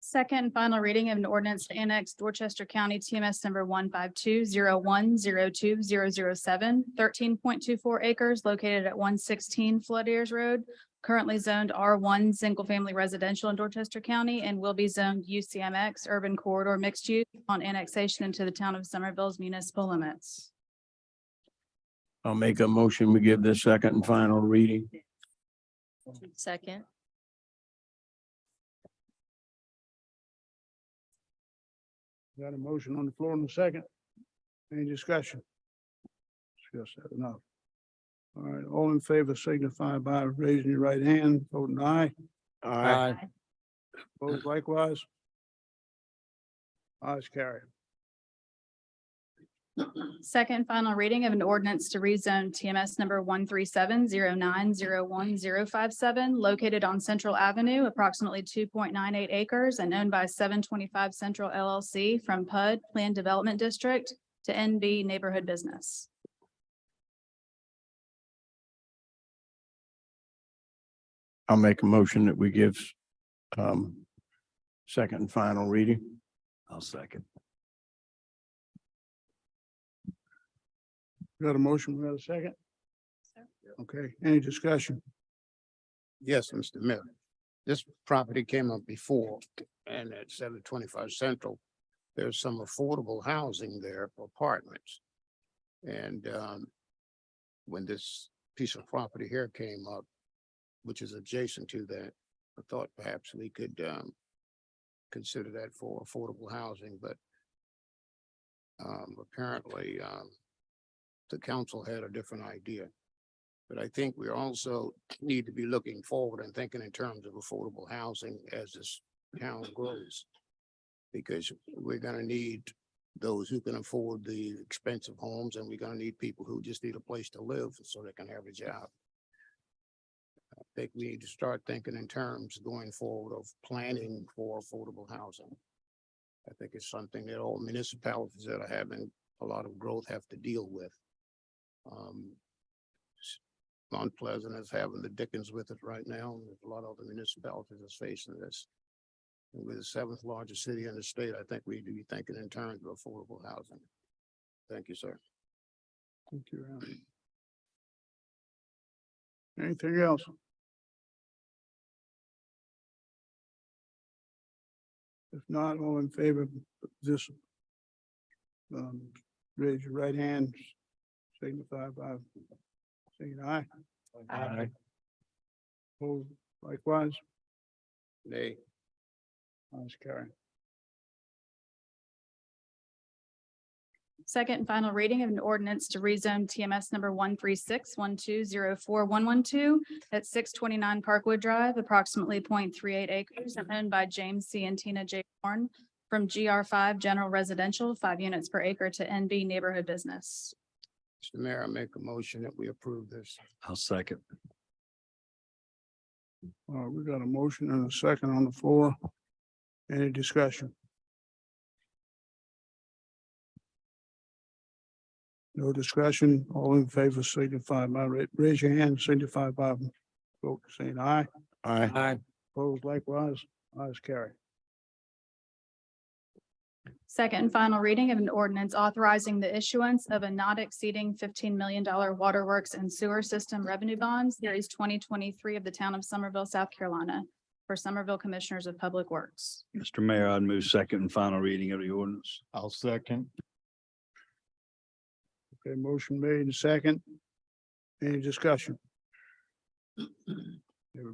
Second and final reading of an ordinance to annex Dorchester County TMS number 152-01-02-007, 13.24 acres located at 116 Flood Ears Road, currently zoned R1 Single Family Residential in Dorchester County and will be zoned UCMX Urban Corridor Mixed Use on annexation into the town of Somerville's municipal limits. I'll make a motion. We give this second and final reading. Second. Got a motion on the floor in a second. Any discussion? Discuss that enough. All right, all in favor signify by raising your right hand, voting aye. Aye. Opposed likewise. Ayes carried. Second and final reading of an ordinance to rezone TMS number 13709011057, located on Central Avenue, approximately 2.98 acres and owned by 725 Central LLC from PUD Planned Development District to NB Neighborhood Business. I'll make a motion that we give second and final reading. I'll second. Got a motion, we got a second? Okay, any discussion? Yes, Mr. Mayor. This property came up before, and at 725 Central, there's some affordable housing there for apartments. And when this piece of property here came up, which is adjacent to that, I thought perhaps we could consider that for affordable housing, but apparently the council had a different idea. But I think we also need to be looking forward and thinking in terms of affordable housing as this town grows. Because we're gonna need those who can afford the expensive homes, and we're gonna need people who just need a place to live so they can have a job. I think we need to start thinking in terms going forward of planning for affordable housing. I think it's something that all municipalities that are having a lot of growth have to deal with. Mount Pleasant is having the dickens with it right now. And there's a lot of other municipalities that's facing this. And we're the 7th largest city in the state. I think we need to be thinking in terms of affordable housing. Thank you, sir. Thank you, Ron. Anything else? If not, all in favor of this, raise your right hand, signify by saying aye. Aye. Opposed likewise. Nay. Ayes carried. Second and final reading of an ordinance to rezone TMS number 13612041112 at 629 Parkwood Drive, approximately 0.38 acres and owned by James C. and Tina J. Horn from GR5 General Residential, 5 units per acre to NB Neighborhood Business. Mr. Mayor, I make a motion that we approve this. I'll second. We got a motion and a second on the floor. Any discussion? No discussion. All in favor signify by raise your hand, signify by vote saying aye. Aye. Opposed likewise. Ayes carried. Second and final reading of an ordinance authorizing the issuance of a not exceeding $15 million waterworks and sewer system revenue bond, series 2023 of the town of Somerville, South Carolina. for Somerville Commissioners of Public Works. Mr. Mayor, I'd move second and final reading of the ordinance. I'll second. Okay, motion made and second. Any discussion? Yeah,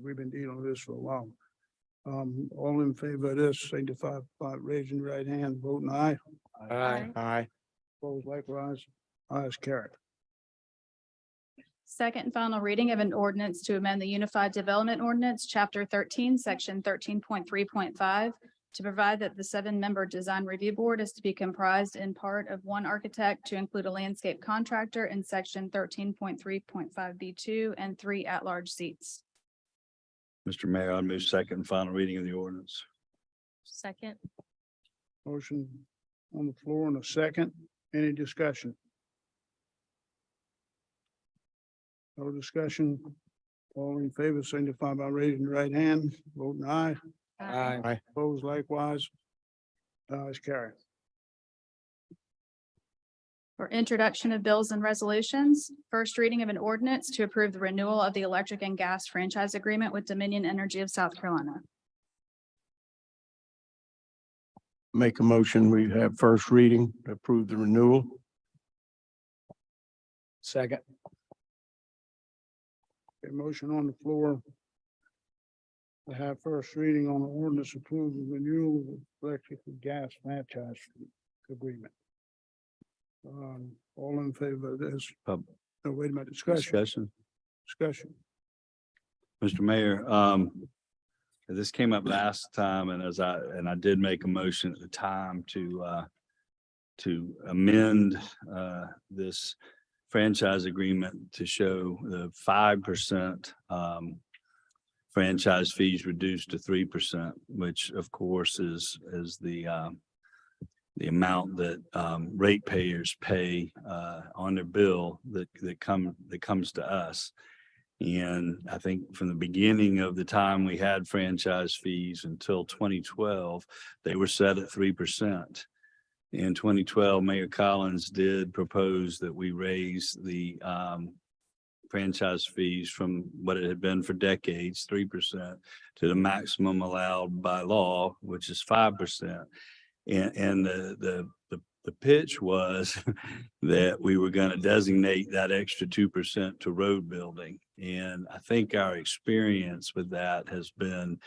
we've been dealing with this for a while. All in favor of this, signify by raising your right hand, voting aye. Aye. Aye. Opposed likewise, ayes carried. Second and final reading of an ordinance to amend the Unified Development Ordinance, Chapter 13, Section 13.3.5, to provide that the 7-member Design Review Board is to be comprised in part of 1 architect to include a landscape contractor in Section 13.3.5B2 and 3 at-large seats. Mr. Mayor, I'd move second and final reading of the ordinance. Second. Motion on the floor in a second. Any discussion? No discussion. All in favor, signify by raising your right hand, voting aye. Aye. Opposed likewise. Ayes carried. For introduction of bills and resolutions, first reading of an ordinance to approve the renewal of the electric and gas franchise agreement with Dominion Energy of South Carolina. Make a motion, we have first reading, to approve the renewal. Second. A motion on the floor to have first reading on the ordinance approving renewal of electric and gas franchise agreement. All in favor of this? Pub- No, wait a minute, discussion. Mr. Mayor, this came up last time and I did make a motion at the time to amend, this franchise agreement to show the 5%, franchise fees reduced to 3%, which of course is the amount that ratepayers pay on their bill that comes to us. And I think from the beginning of the time we had franchise fees until 2012, they were set at 3%. In 2012, Mayor Collins did propose that we raise the franchise fees from what it had been for decades, 3%, to the maximum allowed by law, which is 5%. And the pitch was that we were going to designate that extra 2% to road building. And I think our experience with that has been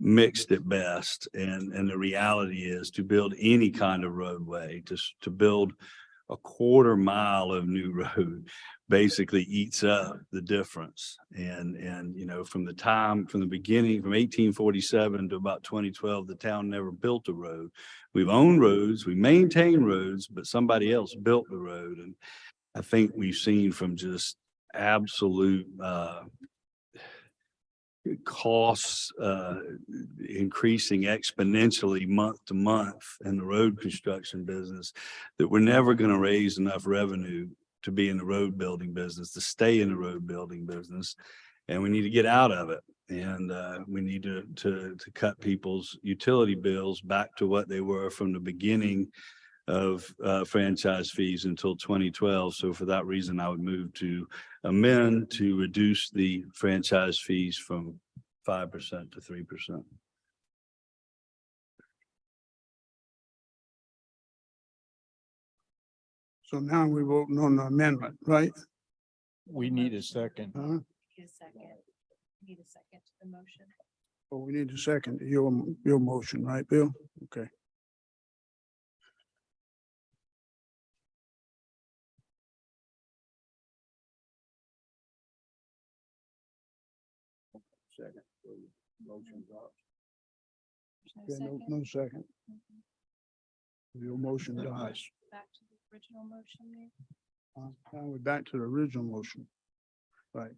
mixed at best. And the reality is to build any kind of roadway, to build a 1/4 mile of new road basically eats up the difference. And, you know, from the beginning, from 1847 to about 2012, the town never built a road. We've owned roads, we maintain roads, but somebody else built the road. And I think we've seen from just absolute, costs increasing exponentially month to month in the road construction business, that we're never going to raise enough revenue to be in the road building business, to stay in the road building business. And we need to get out of it. And we need to cut people's utility bills back to what they were from the beginning of franchise fees until 2012. So for that reason, I would move to amend to reduce the franchise fees from 5% to 3%. So now we're voting on the amendment, right? We need a second. Huh? Need a second to the motion. Oh, we need a second to your motion, right, Bill? Okay. Second. Motion's up. Yeah, no second. Your motion dies. Back to the original motion. Now we're back to the original motion. Right,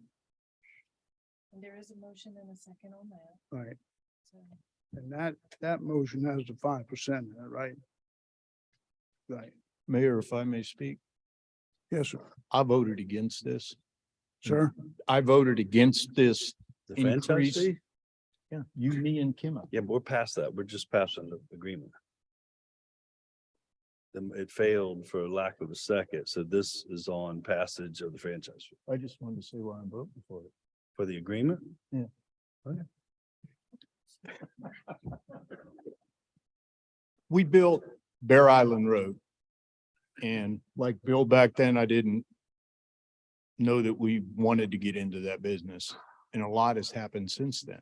And there is a motion and a second on that. right. So And that motion has the 5%, right? Right. Mayor, if I may speak, Yes, sir. I voted against this. Sir? I voted against this. The franchise Increase. fee? Yeah, you, me and Kimma. Yeah, but we're past that. We're just passing the agreement. Then it failed for lack of a second. So this is on passage of the franchise fee. I just wanted to say why I'm voting for it. For the agreement? Yeah. Okay. We built Bear Island Road. And like Bill back then, I didn't know that we wanted to get into that business. And a lot has happened since then.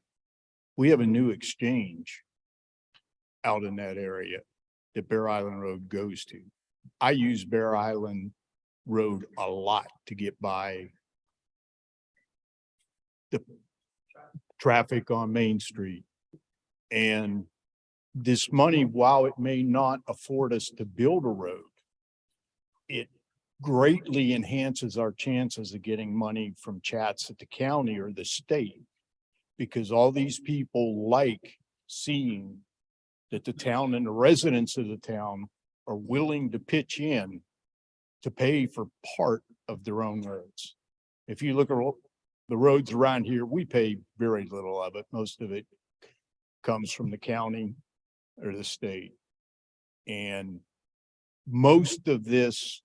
We have a new exchange out in that area that Bear Island Road goes to. I use Bear Island Road a lot to get by the traffic on Main Street. And this money, while it may not afford us to build a road, it greatly enhances our chances of getting money from chats at the county or the state. Because all these people like seeing that the town and the residents of the town are willing to pitch in to pay for part of their own roads. If you look at the roads around here, we pay very little of it. Most of it comes from the county or the state. And most of this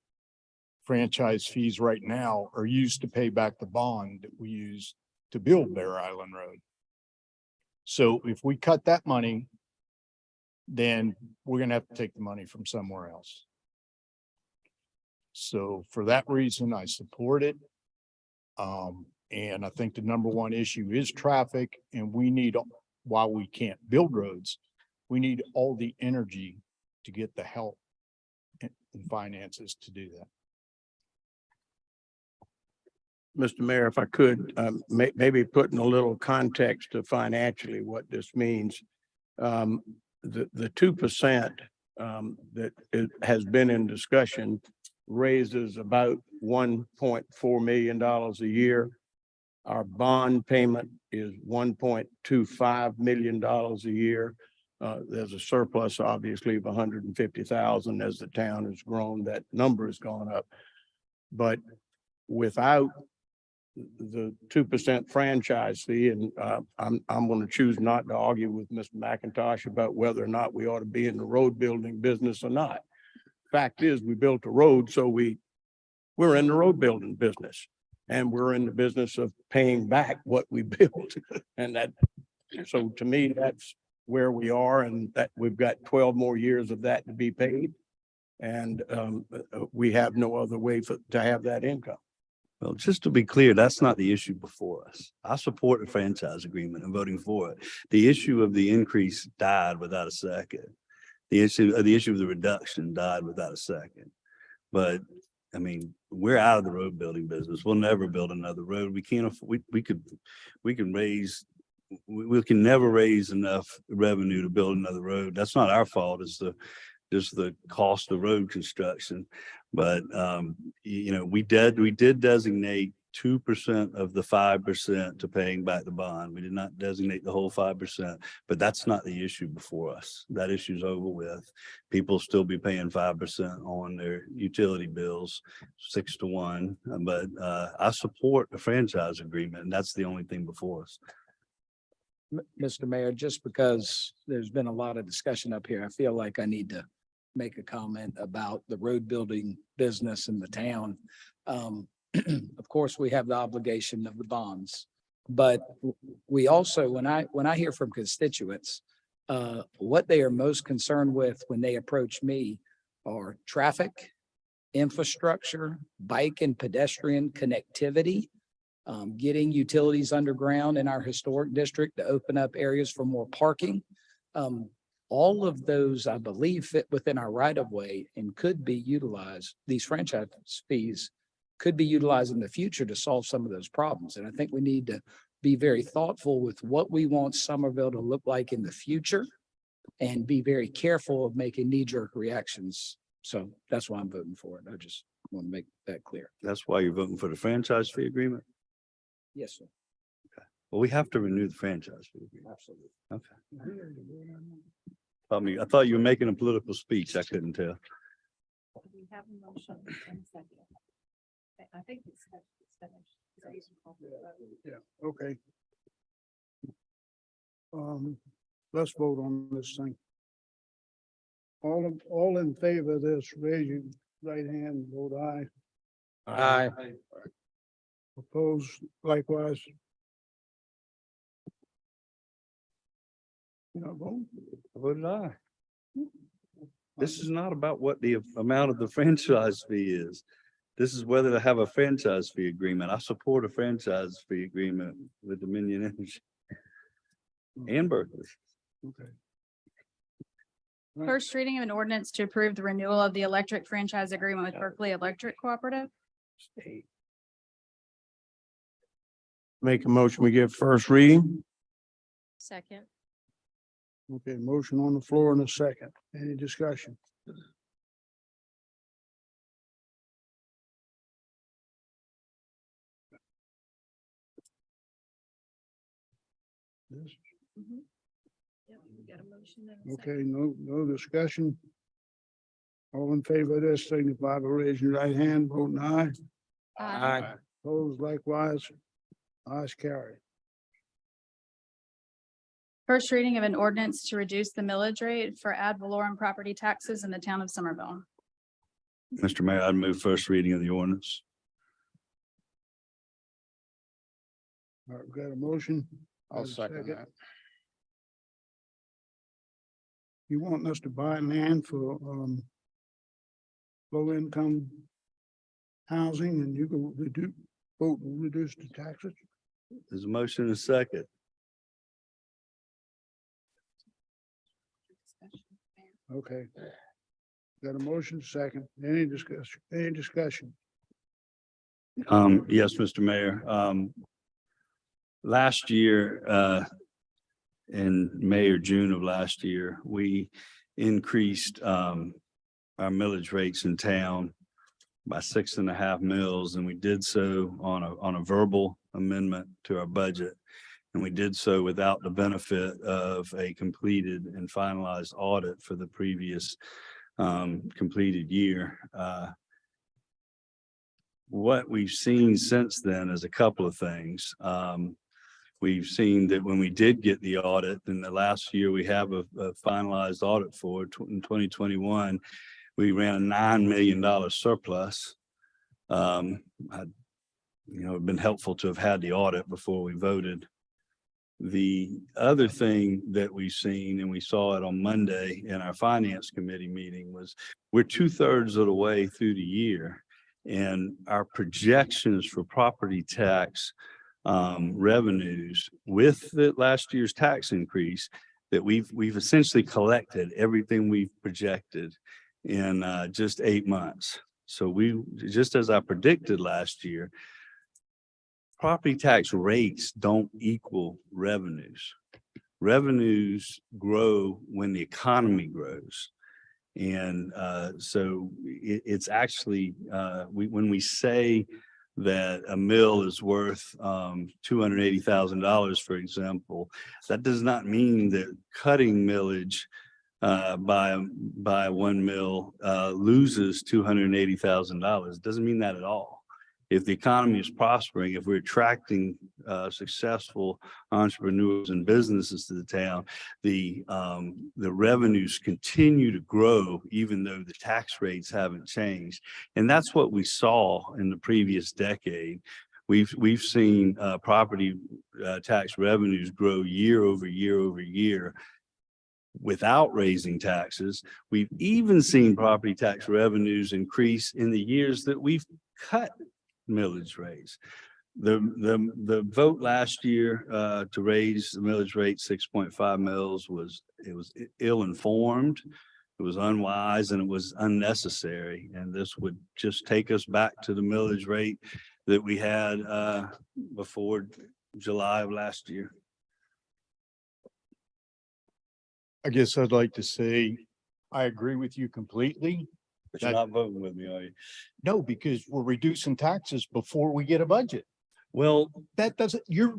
franchise fees right now are used to pay back the bond that we use to build Bear Island Road. So if we cut that money, then we're gonna have to take the money from somewhere else. So for that reason, I support it. And I think the number one issue is traffic, and we need, while we can't build roads, we need all the energy to get the help and finances to do that. Mr. Mayor, if I could, maybe put in a little context to financially what this means. The 2% that has been in discussion raises about $1.4 million a year. Our bond payment is $1.25 million a year. There's a surplus, obviously, of 150,000 as the town has grown. That number has gone up. But without the 2% franchise fee, and I'm going to choose not to argue with Mr. McIntosh about whether or not we ought to be in the road building business or not. Fact is, we built a road, so we're in the road building business, and we're in the business of paying back what we built. And that, so to me, that's where we are, and that we've got 12 more years of that to be paid. And we have no other way to have that income. Well, just to be clear, that's not the issue before us. I support the franchise agreement and voting for it. The issue of the increase died without a second. The issue of the reduction died without a second. But I mean, we're out of the road building business. We'll never build another road. We can't afford, we can never raise enough revenue to build another road. That's not our fault. It's just the cost of road construction. But you know, we did designate 2% of the 5% to paying back the bond. We did not designate the whole 5%, but that's not the issue before us. That issue's over with. People still be paying 5% on their utility bills, 6-1. But I support the franchise agreement, and that's the only thing before us. Mr. Mayor, just because there's been a lot of discussion up here, I feel like I need to make a comment about the road building business in the town. Of course, we have the obligation of the bonds, but we also, when I hear from constituents, what they are most concerned with when they approach me are traffic, infrastructure, bike and pedestrian connectivity, getting utilities underground in our historic district to open up areas for more parking. All of those, I believe, fit within our right of way and could be utilized. These franchise fees could be utilized in the future to solve some of those problems. And I think we need to be very thoughtful with what we want Somerville to look like in the future and be very careful of making knee-jerk reactions. So that's why I'm voting for it. I just want to make that clear. That's why you're voting for the franchise fee agreement? Yes, sir. Well, we have to renew the franchise fee agreement. Absolutely. Okay. I thought you were making a political speech. I couldn't tell. We have a motion and a second. I think it's finished. Yeah, okay. Let's vote on this thing. All in favor of this, raise your right hand, vote aye. Aye. Opposed likewise. You know, vote. Voted aye. This is not about what the amount of the franchise fee is. This is whether to have a franchise fee agreement. I support a franchise fee agreement with Dominion Energy and Berkeley. Okay. Right. First reading of an ordinance to approve the renewal of the electric franchise agreement with Berkeley Electric Cooperative. Make a motion, we give first reading? Second. Okay, motion on the floor in a second. Any discussion? Yes. Okay, no discussion. All in favor of this, signify by raising your right hand, voting aye. Opposed likewise. Ayes carried. First reading of an ordinance to reduce the millage rate for ad valorem property taxes in the town of Somerville. Mr. Mayor, I'd move first reading of the ordinance. All right, we got a motion. I'll Got a second that. You want us to buy land for low income housing and you can reduce the taxes? There's a motion and a second. Okay. Got a motion, second. Any discussion? Yes, Mr. Mayor. Last year, in May or June of last year, we increased, our millage rates in town by 6.5 mils, and we did so on a verbal amendment to our budget. And we did so without the benefit of a completed and finalized audit for the previous completed year. What we've seen since then is a couple of things. We've seen that when we did get the audit in the last year, we have a finalized audit for in 2021, we ran a $9 million surplus. It'd been helpful to have had the audit before we voted. The other thing that we've seen, and we saw it on Monday in our finance committee meeting, was we're 2/3 of the way through the year. And our projections for property tax revenues with the last year's tax increase, that we've essentially collected everything we've projected in just 8 months. So just as I predicted last year, property tax rates don't equal revenues. Revenues grow when the economy grows. And so it's actually, when we say that a mill is worth $280,000, for example, that does not mean that cutting millage by 1 mil loses $280,000. It doesn't mean that at all. If the economy is prospering, if we're attracting successful entrepreneurs and businesses to the town, the revenues continue to grow even though the tax rates haven't changed. And that's what we saw in the previous decade. We've seen property tax revenues grow year over year over year without raising taxes. We've even seen property tax revenues increase in the years that we've cut millage rates. The vote last year to raise the millage rate 6.5 mils was ill-informed, it was unwise, and it was unnecessary. And this would just take us back to the millage rate that we had before July of last year. I guess I'd like to say, I agree with you completely. But you're not voting with me, are you? No, because we're reducing taxes before we get a budget. Well, That doesn't, you're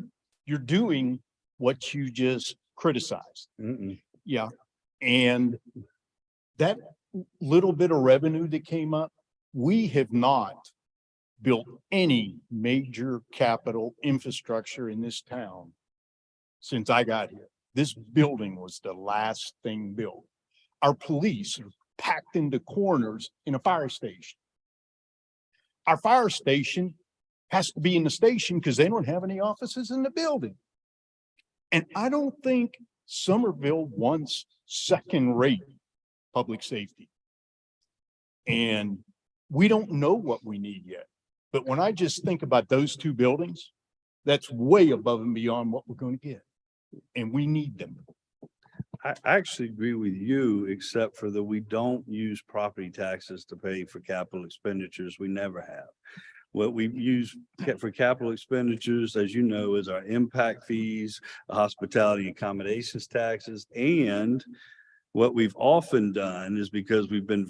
doing what you just criticized. Yeah. And that little bit of revenue that came up, we have not built any major capital infrastructure in this town since I got here. This building was the last thing built. Our police are packed into corners in a fire station. Our fire station has to be in the station because they don't have any offices in the building. And I don't think Somerville wants second-rate public safety. And we don't know what we need yet. But when I just think about those two buildings, that's way above and beyond what we're going to get. And we need them. I actually agree with you, except for that we don't use property taxes to pay for capital expenditures. We never have. What we use for capital expenditures, as you know, is our impact fees, hospitality accommodations taxes, and what we've often done is because we've been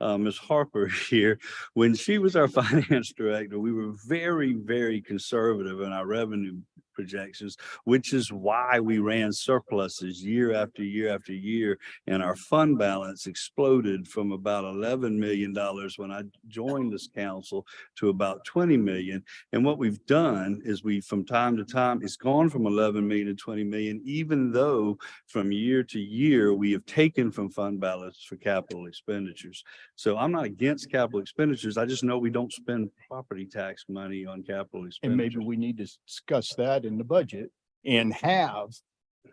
Ms. Harper here, when she was our finance director, we were very, very conservative in our revenue projections, which is why we ran surpluses year after year after year. And our fund balance exploded from about $11 million when I joined this council to about 20 million. And what we've done is from time to time, it's gone from 11 million to 20 million, even though from year to year, we have taken from fund balance for capital expenditures. So I'm not against capital expenditures. I just know we don't spend property tax money on capital And expenditures. maybe we need to discuss that in the budget and have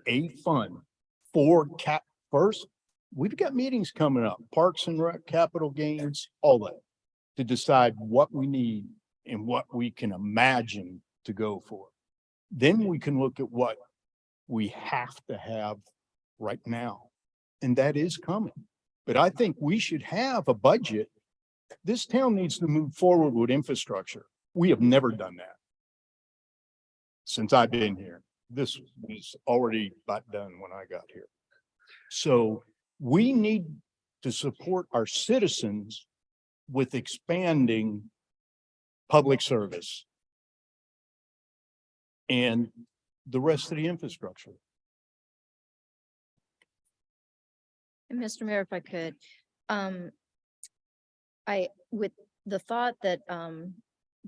a fund for first, we've got meetings coming up, Parks and Rec, capital gains, all that, to decide what we need and what we can imagine to go for. Then we can look at what we have to have right now. And that is coming. But I think we should have a budget. This town needs to move forward with infrastructure. We have never done that since I've been here. This was already about done when I got here. So we need to support our citizens with expanding public service and the rest of the infrastructure. And Mr. Mayor, if I could, with the thought that,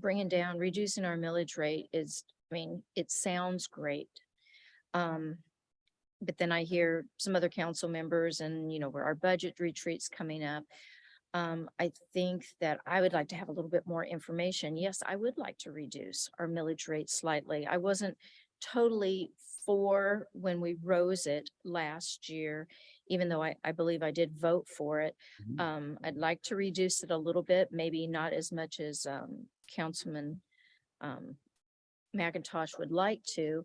reducing our millage rate is, it sounds great. But then I hear some other council members and, where our budget retreat's coming up. I think that I would like to have a little bit more information. Yes, I would like to reduce our millage rate slightly. I wasn't totally for when we rose it last year, even though I believe I did vote for it. I'd like to reduce it a little bit, maybe not as much as Councilman McIntosh would like to.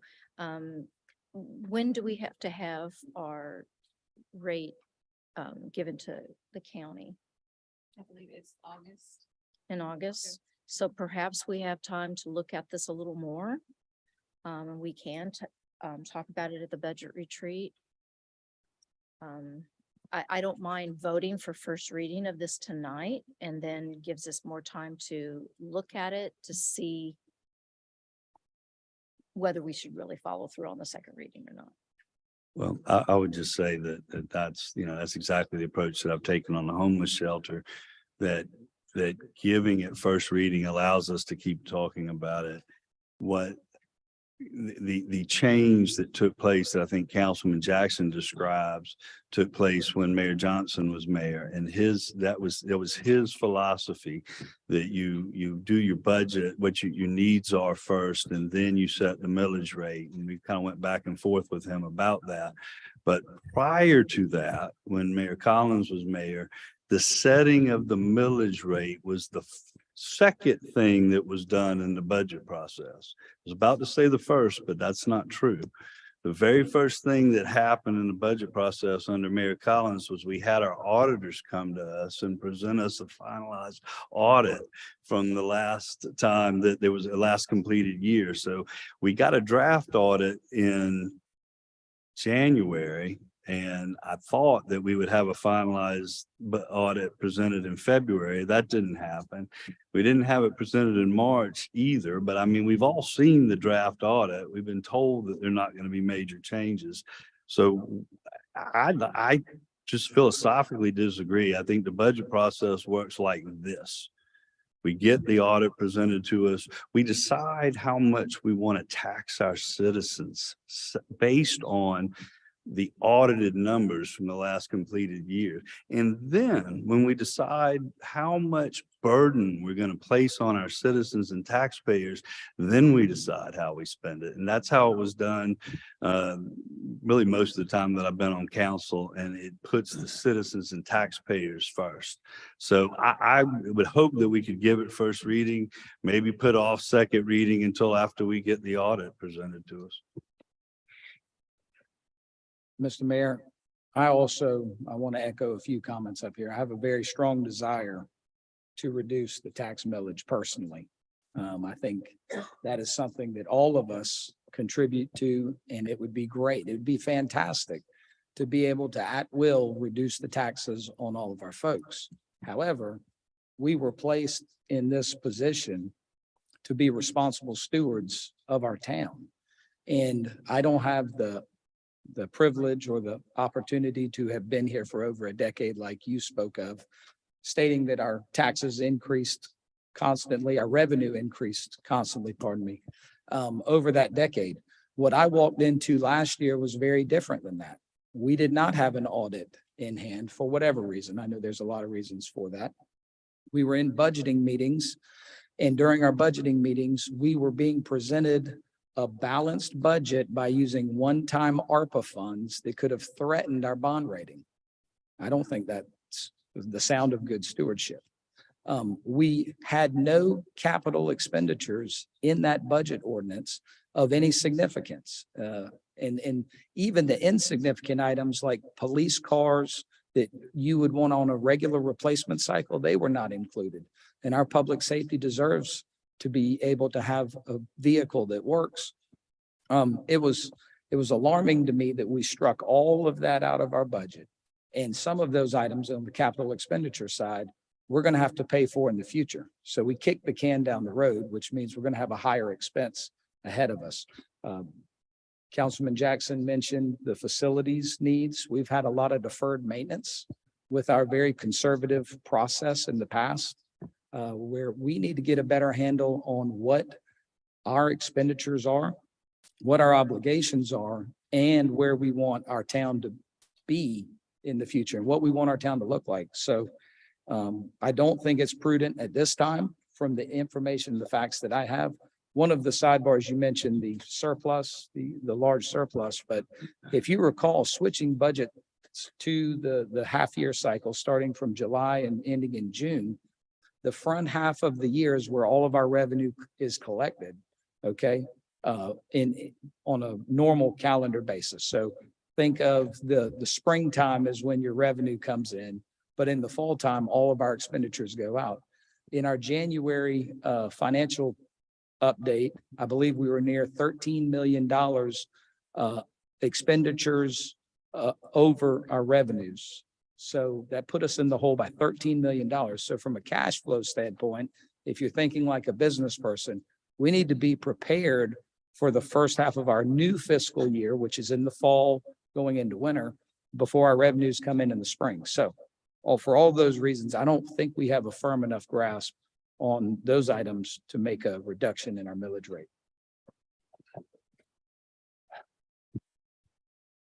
When do we have to have our rate given to the county? I believe it's August. In August? So perhaps we have time to look at this a little more. And we can talk about it at the budget retreat. I don't mind voting for first reading of this tonight, and then gives us more time to look at it to see whether we should really follow through on the second reading or not. Well, I would just say that's exactly the approach that I've taken on the homeless shelter, that giving it first reading allows us to keep talking about it. What the change that took place that I think Councilman Jackson describes took place when Mayor Johnson was mayor, and it was his philosophy that you do your budget, what your needs are first, and then you set the millage rate. And we kind of went back and forth with him about that. But prior to that, when Mayor Collins was mayor, the setting of the millage rate was the second thing that was done in the budget process. I was about to say the first, but that's not true. The very first thing that happened in the budget process under Mayor Collins was we had our auditors come to us and present us a finalized audit from the last time that there was a last completed year. So we got a draft audit in January, and I thought that we would have a finalized audit presented in February. That didn't happen. We didn't have it presented in March either, but I mean, we've all seen the draft audit. We've been told that there are not going to be major changes. So I just philosophically disagree. I think the budget process works like this. We get the audit presented to us. We decide how much we want to tax our citizens based on the audited numbers from the last completed year. And then when we decide how much burden we're going to place on our citizens and taxpayers, then we decide how we spend it. And that's how it was done really most of the time that I've been on council, and it puts the citizens and taxpayers first. So I would hope that we could give it first reading, maybe put off second reading until after we get the audit presented to us. Mr. Mayor, I want to echo a few comments up here. I have a very strong desire to reduce the tax millage personally. I think that is something that all of us contribute to, and it would be great. It would be fantastic to be able to at will reduce the taxes on all of our folks. However, we were placed in this position to be responsible stewards of our town. And I don't have the privilege or the opportunity to have been here for over a decade like you spoke of, stating that our taxes increased constantly, our revenue increased constantly, pardon me, over that decade. What I walked into last year was very different than that. We did not have an audit in hand for whatever reason. I know there's a lot of reasons for that. We were in budgeting meetings, and during our budgeting meetings, we were being presented a balanced budget by using one-time ARPA funds that could have threatened our bond rating. I don't think that's the sound of good stewardship. We had no capital expenditures in that budget ordinance of any significance. And even the insignificant items like police cars that you would want on a regular replacement cycle, they were not included. And our public safety deserves to be able to have a vehicle that works. It was alarming to me that we struck all of that out of our budget. And some of those items on the capital expenditure side, we're going to have to pay for in the future. So we kicked the can down the road, which means we're going to have a higher expense ahead of us. Councilman Jackson mentioned the facilities needs. We've had a lot of deferred maintenance with our very conservative process in the past, where we need to get a better handle on what our expenditures are, what our obligations are, and where we want our town to be in the future and what we want our town to look like. So I don't think it's prudent at this time from the information, the facts that I have. One of the sidebars you mentioned, the surplus, the large surplus, but if you recall, switching budget to the half-year cycle, starting from July and ending in June, the front half of the year is where all of our revenue is collected, okay, on a normal calendar basis. So think of the springtime as when your revenue comes in, but in the fall time, all of our expenditures go out. In our January financial update, I believe we were near $13 million expenditures over our revenues. So that put us in the hole by $13 million. So from a cash flow standpoint, if you're thinking like a business person, we need to be prepared for the first half of our new fiscal year, which is in the fall going into winter, before our revenues come in the spring. So for all those reasons, I don't think we have a firm enough grasp on those items to make a reduction in our millage rate.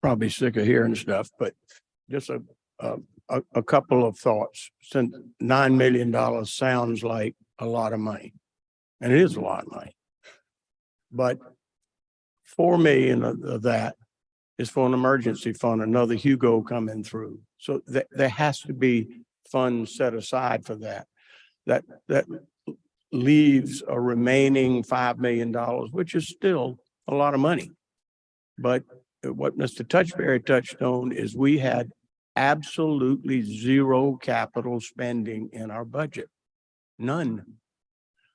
Probably sick of hearing stuff, but just a couple of thoughts. Since $9 million sounds like a lot of money, and it is a lot of money. But 4 million of that is for an emergency fund, another Hugo coming through. So there has to be funds set aside for that. That leaves a remaining $5 million, which is still a lot of money. But what Mr. Touchberry touched on is we had absolutely zero capital spending in our budget. None.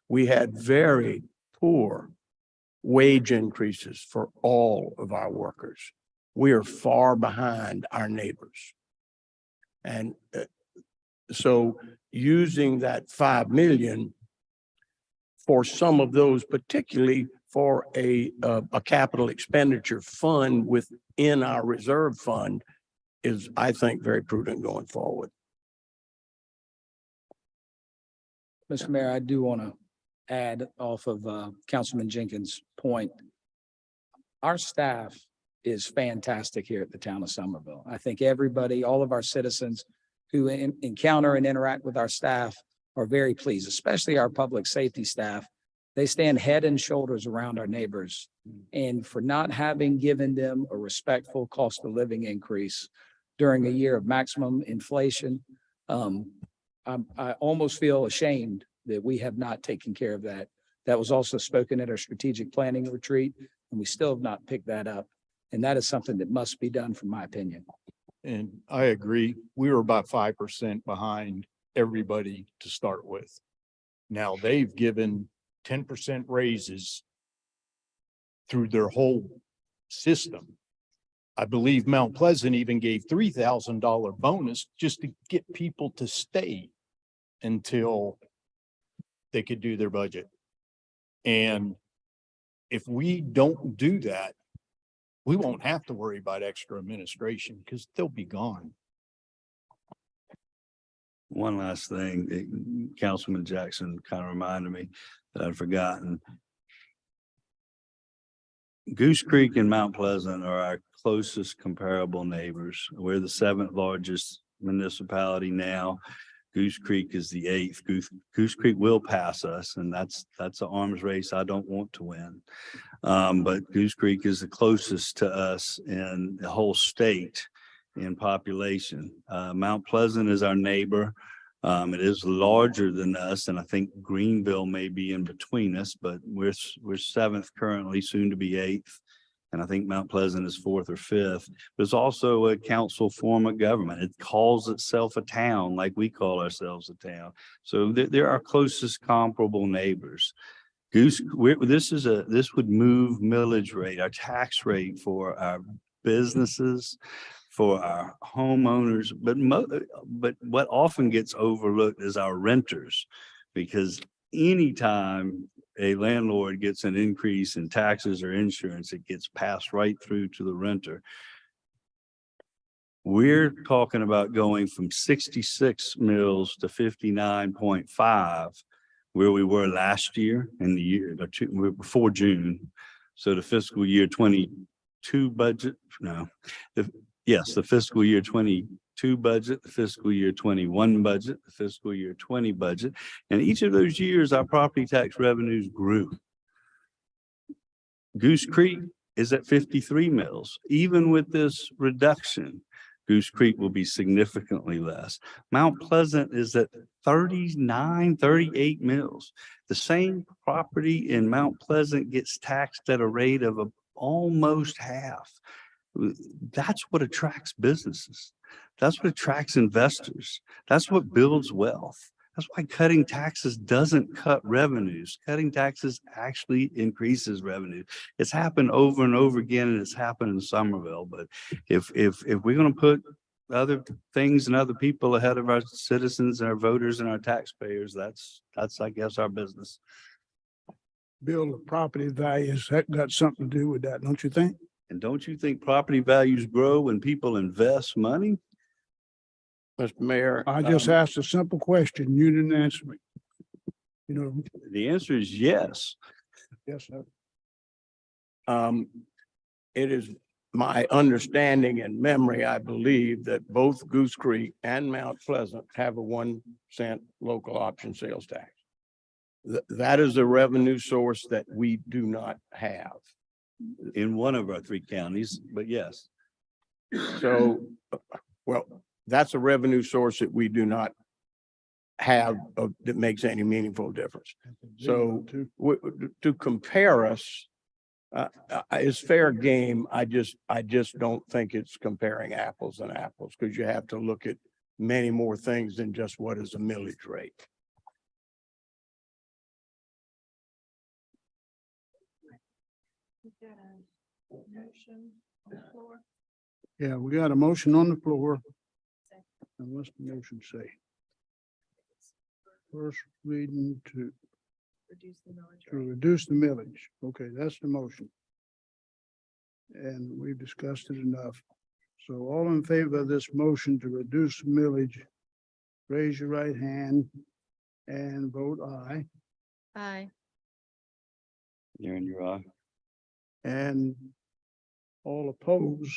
We had very poor wage increases for all of our workers. We are far behind our neighbors. And so using that 5 million for some of those, particularly for a capital expenditure fund within our reserve fund, is, I think, very prudent going forward. Mr. Mayor, I do want to add off of Councilman Jenkins' point. Our staff is fantastic here at the town of Somerville. I think everybody, all of our citizens who encounter and interact with our staff are very pleased, especially our public safety staff. They stand head and shoulders around our neighbors. And for not having given them a respectful cost of living increase during a year of maximum inflation, I almost feel ashamed that we have not taken care of that. That was also spoken at our strategic planning retreat, and we still have not picked that up. And that is something that must be done, from my opinion. And I agree. We were about 5% behind everybody to start with. Now they've given 10% raises through their whole system. I believe Mount Pleasant even gave $3,000 bonus just to get people to stay until they could do their budget. And if we don't do that, we won't have to worry about extra administration because they'll be gone. One last thing, Councilman Jackson kind of reminded me that I'd forgotten. Goose Creek and Mount Pleasant are our closest comparable neighbors. We're the 7th largest municipality now. Goose Creek is the 8th. Goose Creek will pass us, and that's an arms race I don't want to win. But Goose Creek is the closest to us in the whole state in population. Mount Pleasant is our neighbor. It is larger than us, and I think Greenville may be in between us, but we're 7th currently, soon to be 8th. And I think Mount Pleasant is 4th or 5th. But it's also a council form of government. It calls itself a town like we call ourselves a town. So they're our closest comparable neighbors. This would move millage rate, our tax rate for our businesses, for our homeowners, but what often gets overlooked is our renters, because anytime a landlord gets an increase in taxes or insurance, it gets passed right through to the renter. We're talking about going from 66 mills to 59.5, where we were last year in the year before June. So the fiscal year 22 budget, the fiscal year 22 budget, the fiscal year 21 budget, the fiscal year 20 budget. And each of those years, our property tax revenues grew. Goose Creek is at 53 mills. Even with this reduction, Goose Creek will be significantly less. Mount Pleasant is at 38 mills. The same property in Mount Pleasant gets taxed at a rate of almost half. That's what attracts businesses. That's what attracts investors. That's what builds wealth. That's why cutting taxes doesn't cut revenues. Cutting taxes actually increases revenue. It's happened over and over again, and it's happened in Somerville. But if we're going to put other things and other people ahead of our citizens and our voters and our taxpayers, that's I guess our business. Bill, the property values, that got something to do with that, don't you think? And don't you think property values grow when people invest money? Mr. Mayor. I just asked a simple question. You didn't answer me. You know, The answer is yes. yes, sir. It is my understanding and memory, I believe, that both Goose Creek and Mount Pleasant have a 1 cent local option sales tax. That is a revenue source that we do not have. In one of our 3 counties, but yes. So, well, that's a revenue source that we do not have that makes any meaningful difference. So to compare us is fair game. I just don't think it's comparing apples and apples, because you have to look at many more things than just what is a millage rate. Yeah, we got a motion on the floor. And what's the motion say? First reading to reduce the millage. Okay, that's the motion. And we've discussed it enough. So all in favor of this motion to reduce millage, raise your right hand and vote aye. Aye. You're in your eye. And All opposed?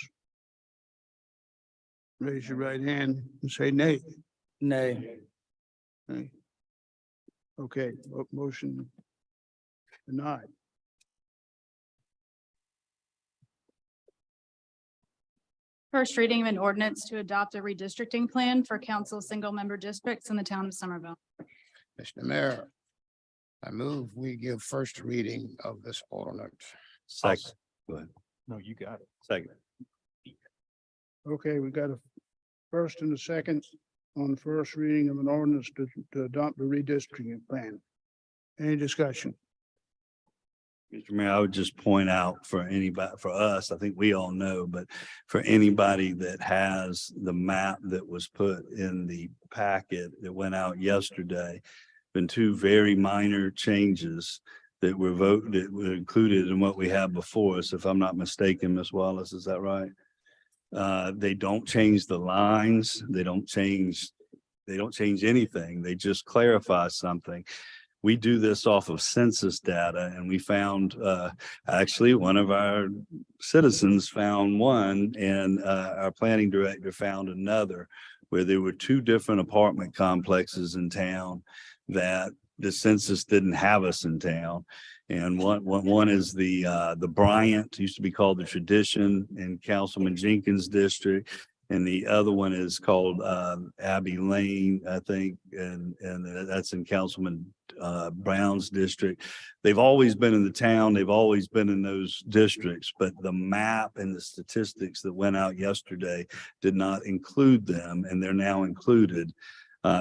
Raise your right hand and say nay. Nay. Nay. Okay, motion denied. First reading of an ordinance to adopt a redistricting plan for council single-member districts in the town of Somerville. Mr. Mayor, I move we give first reading of this ordinance. Second. Go ahead. No, you got it. Second. Okay, we got a first and a second on the first reading of an ordinance to adopt a redistricting plan. Any discussion? Mr. Mayor, I would just point out for anybody, for us, I think we all know, but for anybody that has the map that was put in the packet that went out yesterday, been two very minor changes that were that were included in what we have before us, if I'm not mistaken, Ms. Wallace, is that right? They don't change the lines. They don't change anything. They just clarify something. We do this off of census data, and we found, actually one of our citizens found one, and our planning director found another, where there were two different apartment complexes in town that the census didn't have us in town. And one is the Bryant, used to be called the Tradition in Councilman Jenkins' district. And the other one is called Abbey Lane, I think, and that's in Councilman Brown's district. They've always been in the town. They've always been in those districts, but the map and the statistics that went out yesterday did not include them, and they're now included.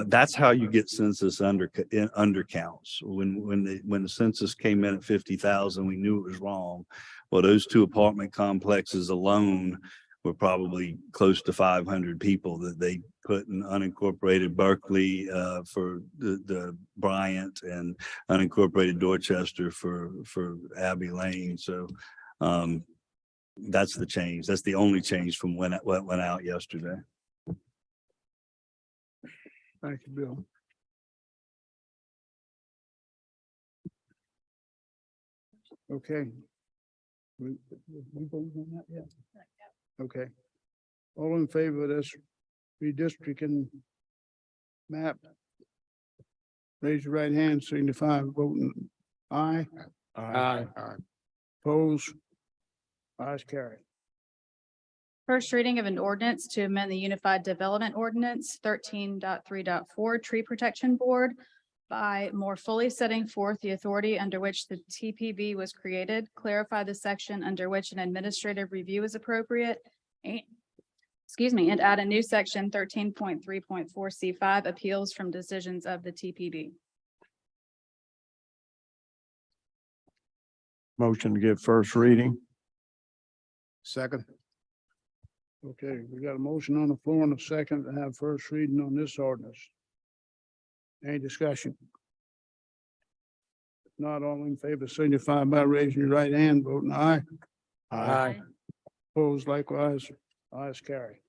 That's how you get census undercounts. When the census came in at 50,000, we knew it was wrong. Well, those two apartment complexes alone were probably close to 500 people that they put in unincorporated Berkeley for the Bryant, and unincorporated Dorchester for Abbey Lane. So that's the change. That's the only change from what went out yesterday. Thank you, Bill. Okay. We voted on that yet? Okay. All in favor of this redistricting map? Raise your right hand, signify by voting aye. Aye. Oppose? Ayes carried. First reading of an ordinance to amend the Unified Development Ordinance 13.3.4 Tree Protection Board by more fully setting forth the authority under which the TPB was created, clarify the section under which an administrative review is appropriate, and add a new section 13.3.4 C5 appeals from decisions of the TPB. Motion to give first reading. Second. Okay, we got a motion on the floor and a second to have first reading on this ordinance. Any discussion? If not, all in favor signify by raising your right hand, voting aye. Aye. Opposed likewise, ayes carry.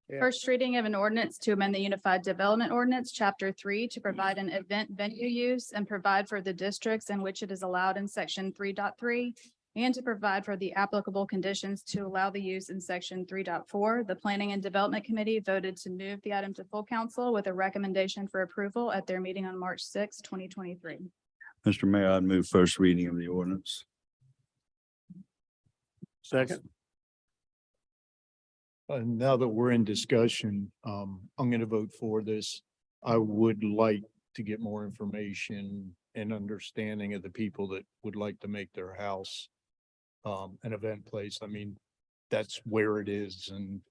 Yeah. First reading of an ordinance to amend the Unified Development Ordinance, Chapter 3, to provide an event venue use and provide for the districts in which it is allowed in Section 3.3, and to provide for the applicable conditions to allow the use in Section 3.4. The Planning and Development Committee voted to move the item to full council with a recommendation for approval at their meeting on March 6, 2023. Mr. Mayor, I'd move first reading of the ordinance. Second. Now that we're in discussion, I'm going to vote for this. I would like to get more information and understanding of the people that would like to make their house an event place. I mean, that's where it is, and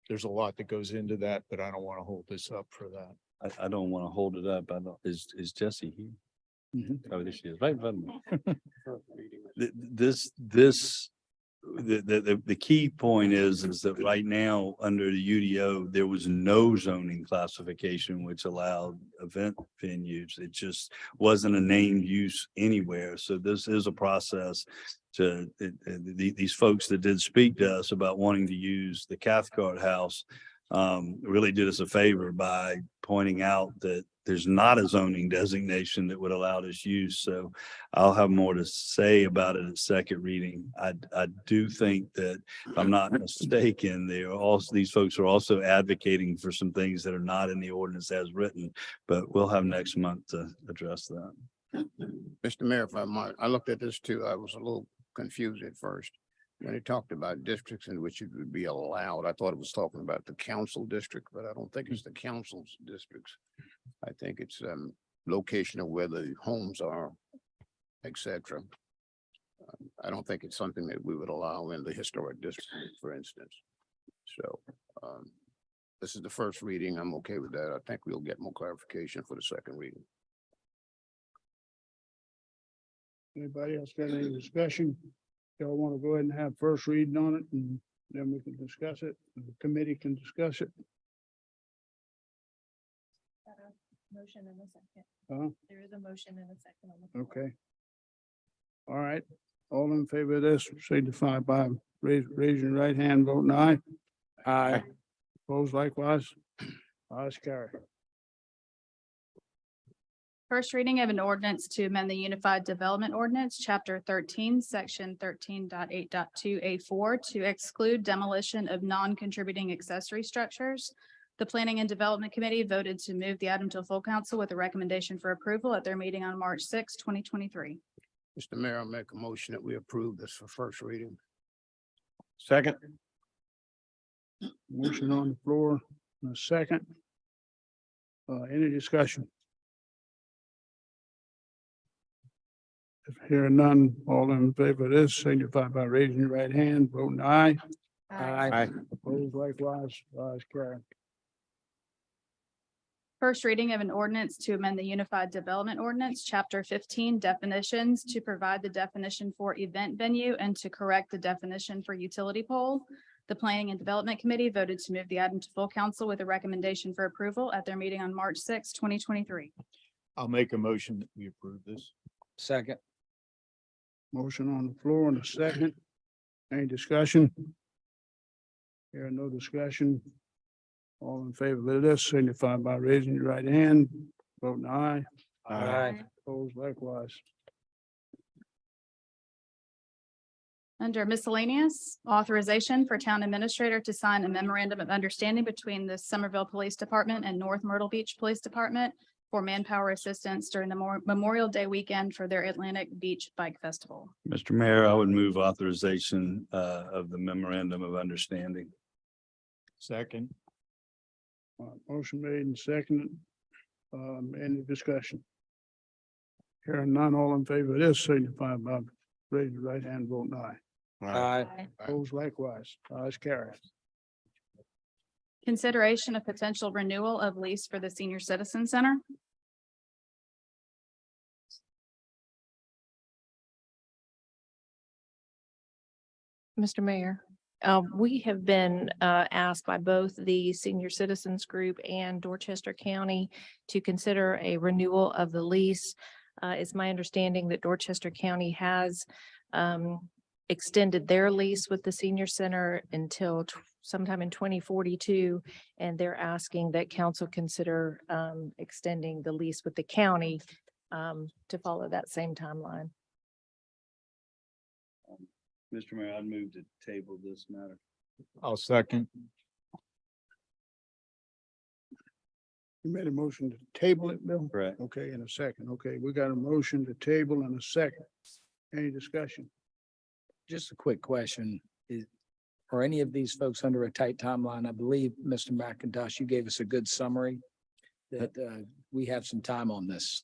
there's a lot that goes into that, but I don't want to hold this up for that. I don't want to hold it up. I don't, is Jesse here? Oh, there she is, right in front of me. The key point is that right now, under the UDO, there was no zoning classification which allowed event venues. It just wasn't a named use anywhere. So this is a process to, these folks that did speak to us about wanting to use the Cathcart House really did us a favor by pointing out that there's not a zoning designation that would allow this use. So I'll have more to say about it at second reading. I do think that, if I'm not mistaken, they are also, these folks are also advocating for some things that are not in the ordinance as written, but we'll have next month to address that. Mr. Mayor, if I might, I looked at this too. I was a little confused at first. When it talked about districts in which it would be allowed, I thought it was talking about the council district, but I don't think it's the council's districts. I think it's location of where the homes are, et cetera. I don't think it's something that we would allow in the historic district, for instance. So this is the first reading. I'm okay with that. I think we'll get more clarification for the second reading. Anybody else got any discussion? Y'all want to go ahead and have first reading on it and then we can discuss it. The committee can discuss it. Motion in a second. Huh? There is a motion in a second on the floor. Okay. All right. All in favor of this, signify by raising your right hand, voting aye. Aye. Opposed likewise. Ayes carry. First reading of an ordinance to amend the Unified Development Ordinance, Chapter 13, Section 13.8.2A4 to exclude demolition of non-contributing accessory structures. The Planning and Development Committee voted to move the item to full council with a recommendation for approval at their meeting on March 6, 2023. Mr. Mayor, I'll make a motion that we approve this for first reading. Second. Motion on the floor in a second. Any discussion? If hearing none, all in favor of this, signify by raising your right hand, voting aye. Aye. Opposed likewise, ayes carry. First reading of an ordinance to amend the Unified Development Ordinance, Chapter 15, definitions to provide the definition for event venue and to correct the definition for utility pole. The Planning and Development Committee voted to move the item to full council with a recommendation for approval at their meeting on March 6, 2023. I'll make a motion that we approve this. Second. Motion on the floor in a second. Any discussion? Here, no discussion. All in favor of this, signify by raising your right hand, voting aye. Opposed likewise. Under miscellaneous, authorization for town administrator to sign a memorandum of understanding between the Somerville Police Department and North Myrtle Beach Police Department for manpower assistance during the Memorial Day weekend for their Atlantic Beach Bike Festival. Mr. Mayor, I would move authorization of the memorandum of understanding. Second. Motion made and seconded. Any discussion? Hearing none, all in favor of this, signify by raising your right hand, voting aye. Opposed likewise, ayes carry. Consideration of potential renewal of lease for the Senior Citizen Center. Mr. Mayor, we have been asked by both the Senior Citizens Group and Dorchester County to consider a renewal of the lease. It's my understanding that Dorchester County has extended their lease with the senior center until sometime in 2042, and they're asking that council consider extending the lease with the county to follow that same timeline. Mr. Mayor, I'd move to table this matter. I'll second. You made a motion to table it, Bill? Correct. Okay, in a second. Okay, we got a motion to table in a second. Any discussion? Just a quick question. Are any of these folks under a tight timeline? I believe, Mr. McIntosh, you gave us a good summary that we have some time on this.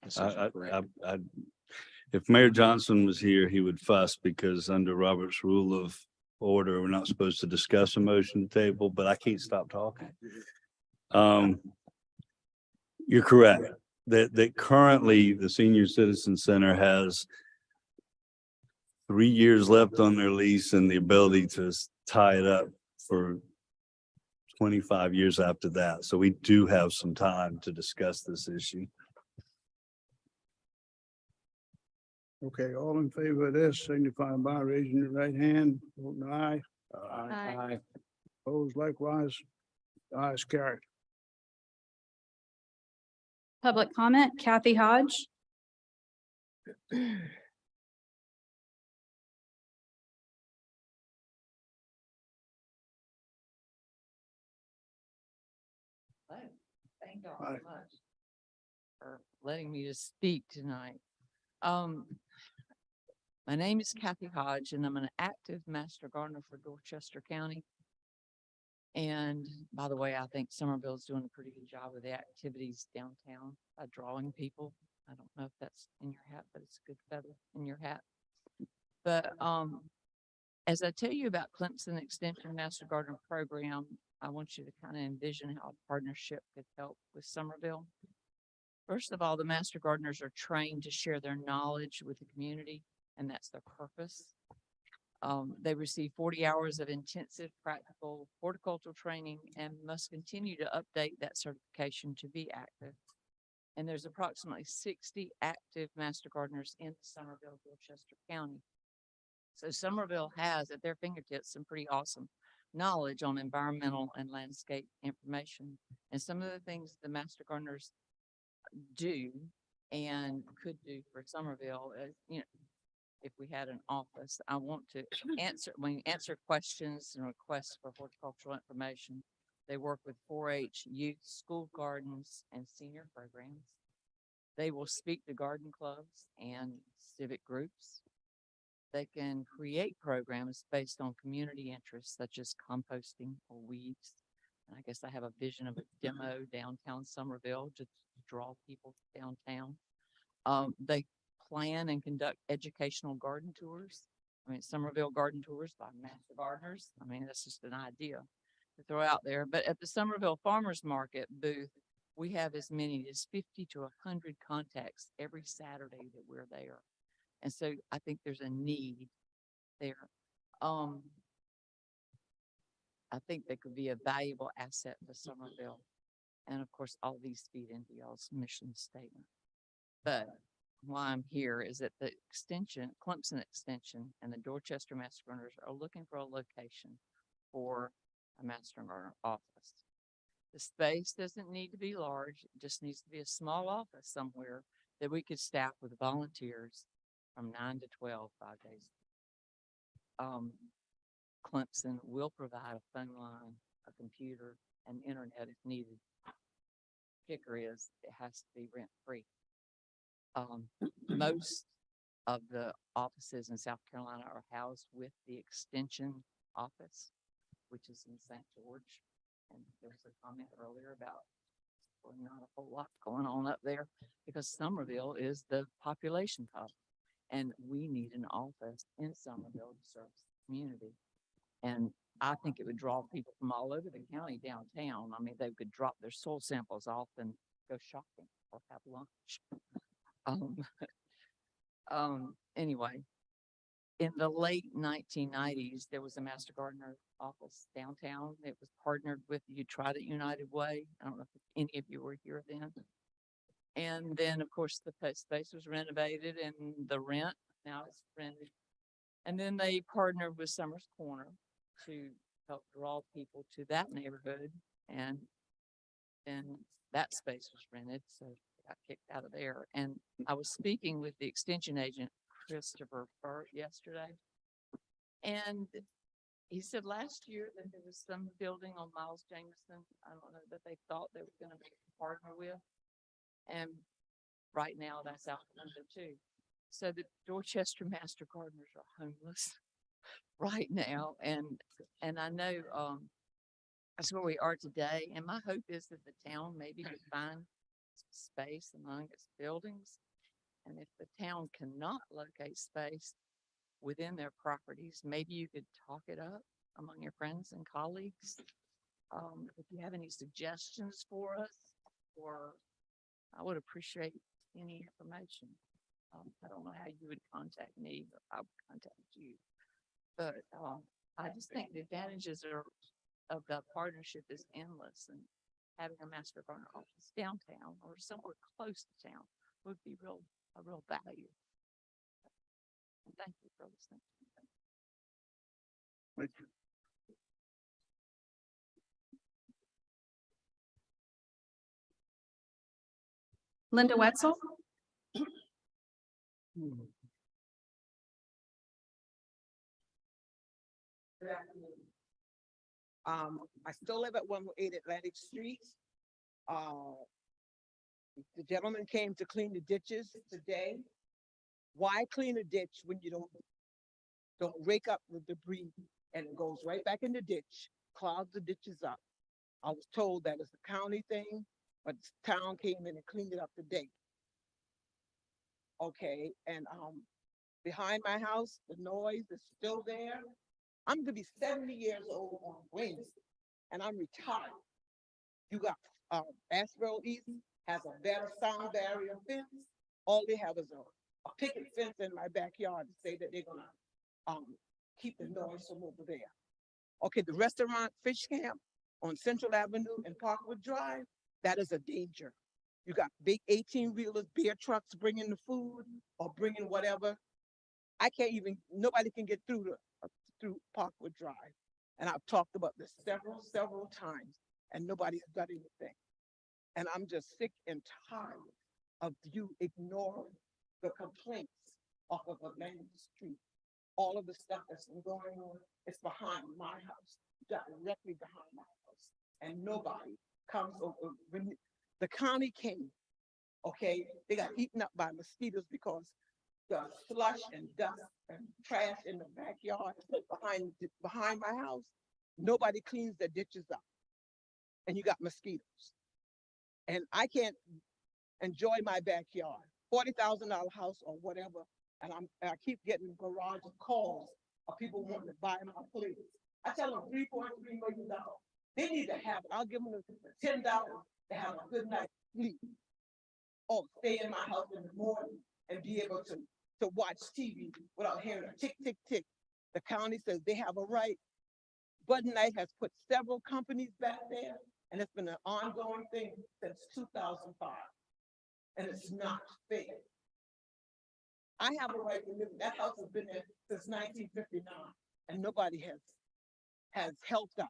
If Mayor Johnson was here, he would fuss because under Robert's Rule of Order, we're not supposed to discuss a motion to table, but I can't stop talking. You're correct that currently the Senior Citizen Center has 3 years left on their lease and the ability to tie it up for 25 years after that. So we do have some time to discuss this issue. Okay, all in favor of this, signify by raising your right hand, voting aye. Aye. Opposed likewise, Ayes carried. Public comment, Kathy Hodge. Thank y'all Right. so much for letting me to speak tonight. My name is Kathy Hodge and I'm an active master gardener for Dorchester County. And by the way, I think Somerville's doing a pretty good job with the activities downtown by drawing people. I don't know if that's in your hat, but it's a good feather in your hat. But as I tell you about Clemson Extension Master Gardener Program, I want you to kind of envision how a partnership could help with Somerville. First of all, the master gardeners are trained to share their knowledge with the community, and that's their purpose. They receive 40 hours of intensive practical horticultural training and must continue to update that certification to be active. And there's approximately 60 active master gardeners in Somerville, Dorchester County. So Somerville has at their fingertips some pretty awesome knowledge on environmental and landscape information. And some of the things the master gardeners do and could do for Somerville, you know, if we had an office, I want to answer questions and requests for horticultural information. They work with 4-H youth, school gardens, and senior programs. They will speak to garden clubs and civic groups. They can create programs based on community interests such as composting or weeds. And I guess I have a vision of a demo downtown Somerville to draw people downtown. They plan and conduct educational garden tours. I mean, Somerville garden tours by master gardeners. I mean, that's just an idea to throw out there. But at the Somerville Farmers Market booth, we have as many as 50 to 100 contacts every Saturday that we're there. And so I think there's a need there. I think they could be a valuable asset to Somerville. And of course, all these feed into y'all's mission statement. But why I'm here is that the Clemson Extension and the Dorchester Master Gardeners are looking for a location for a Master Gardener office. The space doesn't need to be large. It just needs to be a small office somewhere that we could staff with volunteers from 9 to 12, 5 days. Clemson will provide a phone line, a computer, and internet if needed. Kicker is it has to be rent free. Most of the offices in South Carolina are housed with the extension office, which is in St. George. And there was a comment earlier about not a whole lot going on up there because Somerville is the population hub. And we need an office in Somerville to serve the community. And I think it would draw people from all over the county downtown. I mean, they could drop their soil samples off and go shopping or have lunch. Anyway, in the late 1990s, there was a Master Gardener office downtown. It was partnered with Trident United Way. I don't know if any of you were here then. And then, of course, the space was renovated and the rent, now it's rented. And then they partnered with Summers Corner to help draw people to that neighborhood. And then that space was rented, so I got kicked out of there. And I was speaking with the extension agent, Christopher Burt, yesterday. And he said last year that there was some building on Miles Jameson, I don't know, that they thought they were going to partner with. And right now that's out the window too. So the Dorchester Master Gardeners are homeless right now. And I know that's where we are today. And my hope is that the town maybe could find space among its buildings. And if the town cannot locate space within their properties, maybe you could talk it up among your friends and colleagues. If you have any suggestions for us, or I would appreciate any information. I don't know how you would contact me, or I would contact you. But I just think the advantages of the partnership is endless, and having a Master Gardener office downtown or somewhere close to town would be a real value. And thank you for listening. Thank you. Linda Wetzel, Good afternoon. I still live at 108 Atlantic Street. The gentleman came to clean the ditches today. Why clean a ditch when you don't rake up the debris and it goes right back in the ditch, clogs the ditches up? I was told that it's a county thing, but the town came in and cleaned it up today. Okay, and behind my house, the noise is still there. I'm gonna be 70 years old on Wednesday, and I'm retired. You got, Asheville East has a better sound barrier fence. All they have is a picket fence in my backyard to say that they're gonna, keep the noise from over there. Okay, the restaurant Fish Camp on Central Avenue and Parkwood Drive, that is a danger. You got big 18-wheelers, beer trucks bringing the food or bringing whatever. I can't even, nobody can get through through Parkwood Drive. And I've talked about this several times, and nobody has done anything. And I'm just sick and tired of you ignoring the complaints off of Atlantic Street. All of the stuff that's been going on, it's behind my house, directly behind my house. And nobody comes over. When the county came, okay, they got eaten up by mosquitoes because the slush and dust and trash in the backyard behind my house. Nobody cleans their ditches up. And you got mosquitoes. And I can't enjoy my backyard, $40,000 house or whatever. And I keep getting barrage of calls of people wanting to buy my place. I tell them $3.3 million. They need to have it. I'll give them $10 to have a good night's sleep. Or stay in my house in the morning and be able to watch TV without hearing a tick, tick, tick. The county says they have a right. Bud Knight has put several companies back there, and it's been an ongoing thing since 2005. And it's not fair. I have a right to live. That house has been there since 1959, and nobody has helped us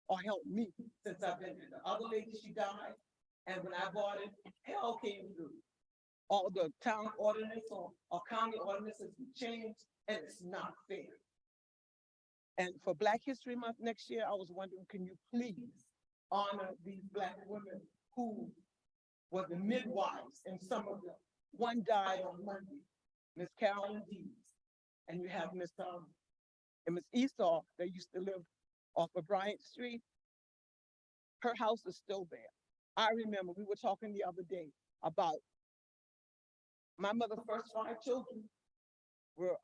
or helped me since I've been there. The other lady, she died, and when I bought it, hell came through. All the town ordinance or county ordinances changed, and it's not fair. And for Black History Month next year, I was wondering, can you please honor these Black women who were the midwives in Somerville? One died on Monday, Miss Carolyn Dees, and you have Miss Esau that used to live off of Bryant Street. Her house is still there. I remember we were talking the other day about my mother's first 5 children were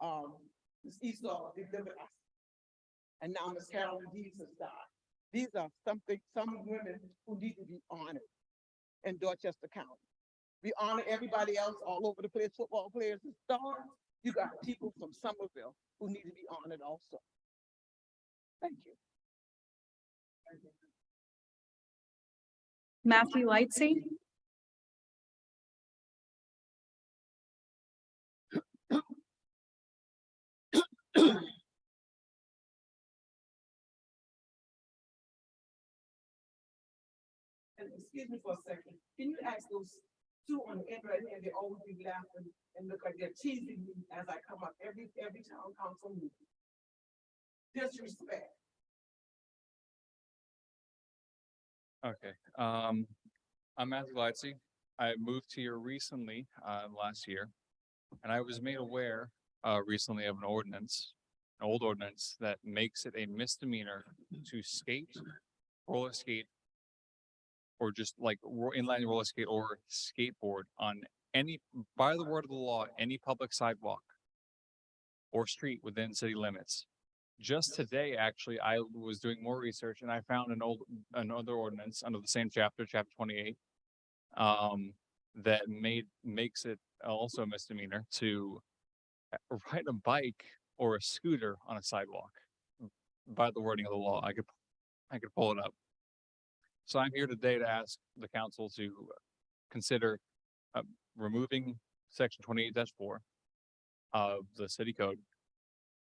Miss Esau delivered us. And now Miss Carolyn Dees has died. These are some women who need to be honored in Dorchester County. We honor everybody else all over the place, football players and stars. You got people from Somerville who need to be honored also. Thank you. Matthew Lightsey, Excuse me for a second. Can you ask those two on the end right here? They always be laughing and look like they're teasing me as I come up every town council meeting. Disrespect. Okay, I'm Matthew Lightsey. I moved here recently, last year, and I was made aware, recently of an old ordinance that makes it a misdemeanor to skate, roller skate, or just like inline roller skate or skateboard on any, by the word of the law, any public sidewalk or street within city limits. Just today, actually, I was doing more research and I found another ordinance under the same chapter, chapter 28, that makes it also a misdemeanor to ride a bike or a scooter on a sidewalk. By the wording of the law, I could pull it up. So I'm here today to ask the council to consider removing section 28-4 of the city code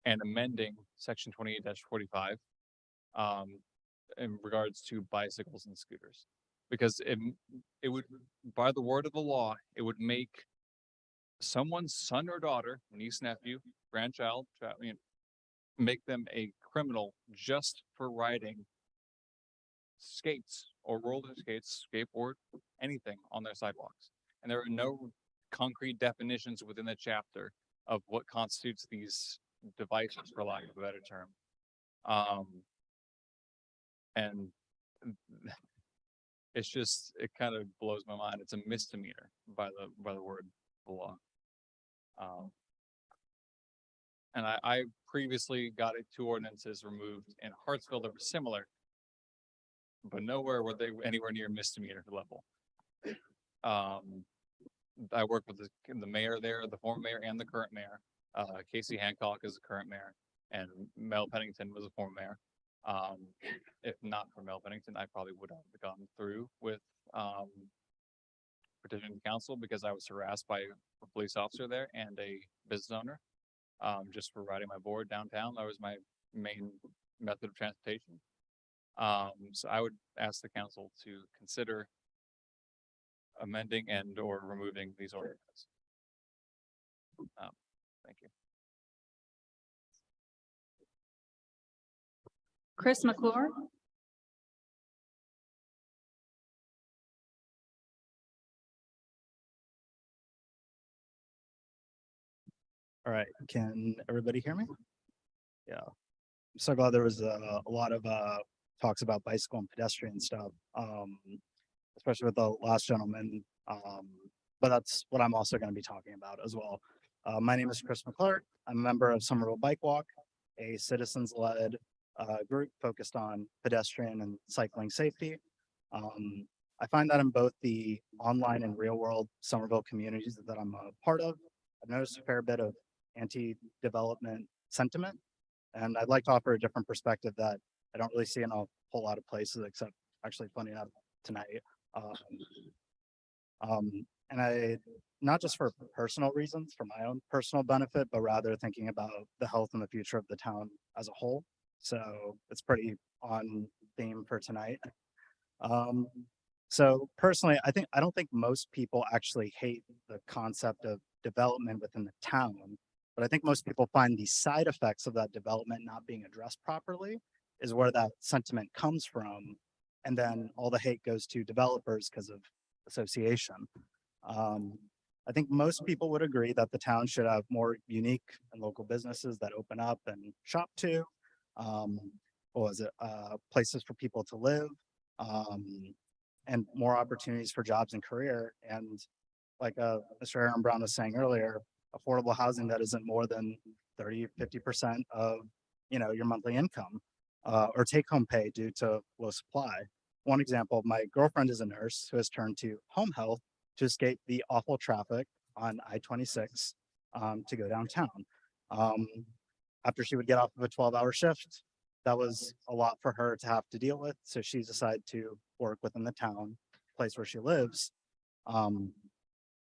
and amending section 28-45 in regards to bicycles and scooters. Because it would by the word of the law, it would make someone's son or daughter, niece, nephew, grandchild, make them a criminal just for riding skates or roller skates, skateboard, anything on their sidewalks. And there are no concrete definitions within the chapter of what constitutes these devices, for lack of a better term. And it's just, it kind of blows my mind. It's a misdemeanor by the word of the law. And I previously got two ordinances removed in Hartsville that were similar, but nowhere were they anywhere near misdemeanor level. I work with the mayor there, the former mayor and the current mayor. Casey Hancock is the current mayor, and Mel Pennington was the former mayor. If not for Mel Pennington, I probably would have gone through with petition council because I was harassed by a police officer there and a business owner just for riding my board downtown. That was my main method of transportation. So I would ask the council to consider amending and or removing these ordinances. Thank you. Chris McClure. All right, can everybody hear me? Yeah, I'm so glad there was a lot of talks about bicycle and pedestrian stuff, especially with the last gentleman. But that's what I'm also going to be talking about as well. My name is Chris McClure. I'm a member of Somerville Bike Walk, a citizens-led group focused on pedestrian and cycling safety. I find that in both the online and real-world Somerville communities that I'm a part of, I've noticed a fair bit of anti-development sentiment, and I'd like to offer a different perspective that I don't really see in a whole lot of places, except actually funny enough tonight. And I, not just for personal reasons, for my own personal benefit, but rather thinking about the health and the future of the town as a whole. So it's pretty on theme for tonight. So personally, I don't think most people actually hate the concept of development within the town, but I think most people find the side effects of that development not being addressed properly is where that sentiment comes from. And then all the hate goes to developers because of association. I think most people would agree that the town should have more unique and local businesses that open up and shop to. Places for people to live, and more opportunities for jobs and career. And like Mr. Aaron Brown was saying earlier, affordable housing that isn't more than 30–50% of your monthly income or take home pay due to low supply. One example, my girlfriend is a nurse who has turned to home health to escape the awful traffic on I-26 to go downtown. After she would get off of a 12-hour shift, that was a lot for her to have to deal with. So she decided to work within the town, place where she lives,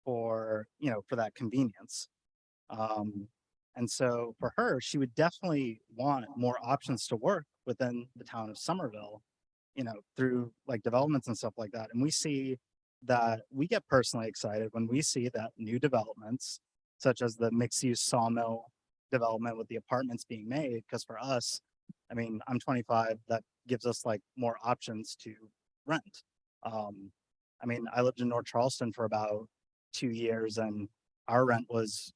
for that convenience. And so for her, she would definitely want more options to work within the town of Somerville, through like developments and stuff like that. And we see that we get personally excited when we see that new developments, such as the mixed-use Sawmill development with the apartments being made, because for us, I mean, I'm 25, that gives us like more options to rent. I mean, I lived in North Charleston for about 2 years and our rent was,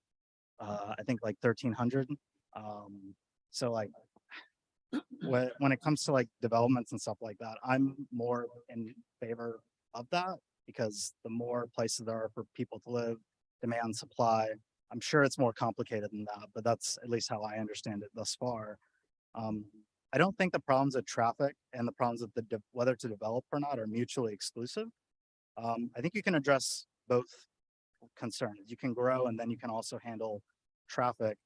I think like 1,300. So like when it comes to like developments and stuff like that, I'm more in favor of that because the more places there are for people to live, demand, supply, I'm sure it's more complicated than that, but that's at least how I understand it thus far. I don't think the problems of traffic and the problems of whether to develop or not are mutually exclusive. I think you can address both concerns. You can grow and then you can also handle traffic.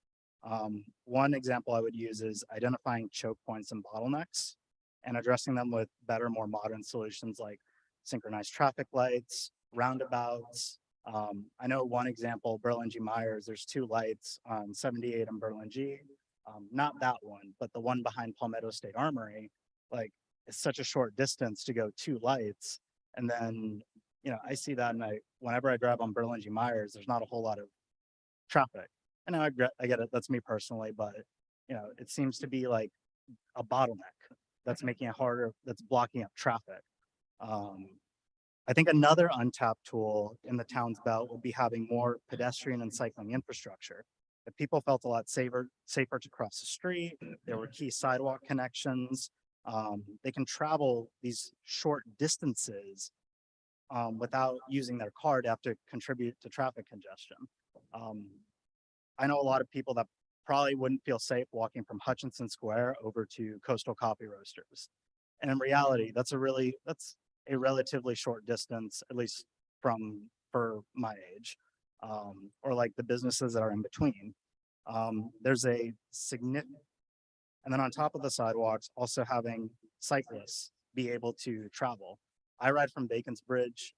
One example I would use is identifying choke points and bottlenecks and addressing them with better, more modern solutions like synchronized traffic lights, roundabouts. I know one example, Berlin G. Myers, there's 2 lights on 78 and Berlin G. Not that one, but the one behind Palmetto State Armory, like it's such a short distance to go 2 lights. And then, I see that and whenever I drive on Berlin Myers, there's not a whole lot of traffic. And I get it, that's me personally, but it seems to be like a bottleneck that's making it harder, that's blocking up traffic. I think another untapped tool in the town's belt would be having more pedestrian and cycling infrastructure. If people felt a lot safer to cross the street, there were key sidewalk connections. They can travel these short distances without using their car to have to contribute to traffic congestion. I know a lot of people that probably wouldn't feel safe walking from Hutchinson Square over to Coastal Coffee Roasters. And in reality, that's a relatively short distance, at least for my age, or like the businesses that are in between. There's a significant, and then on top of the sidewalks, also having cyclists be able to travel. I ride from Bacon's Bridge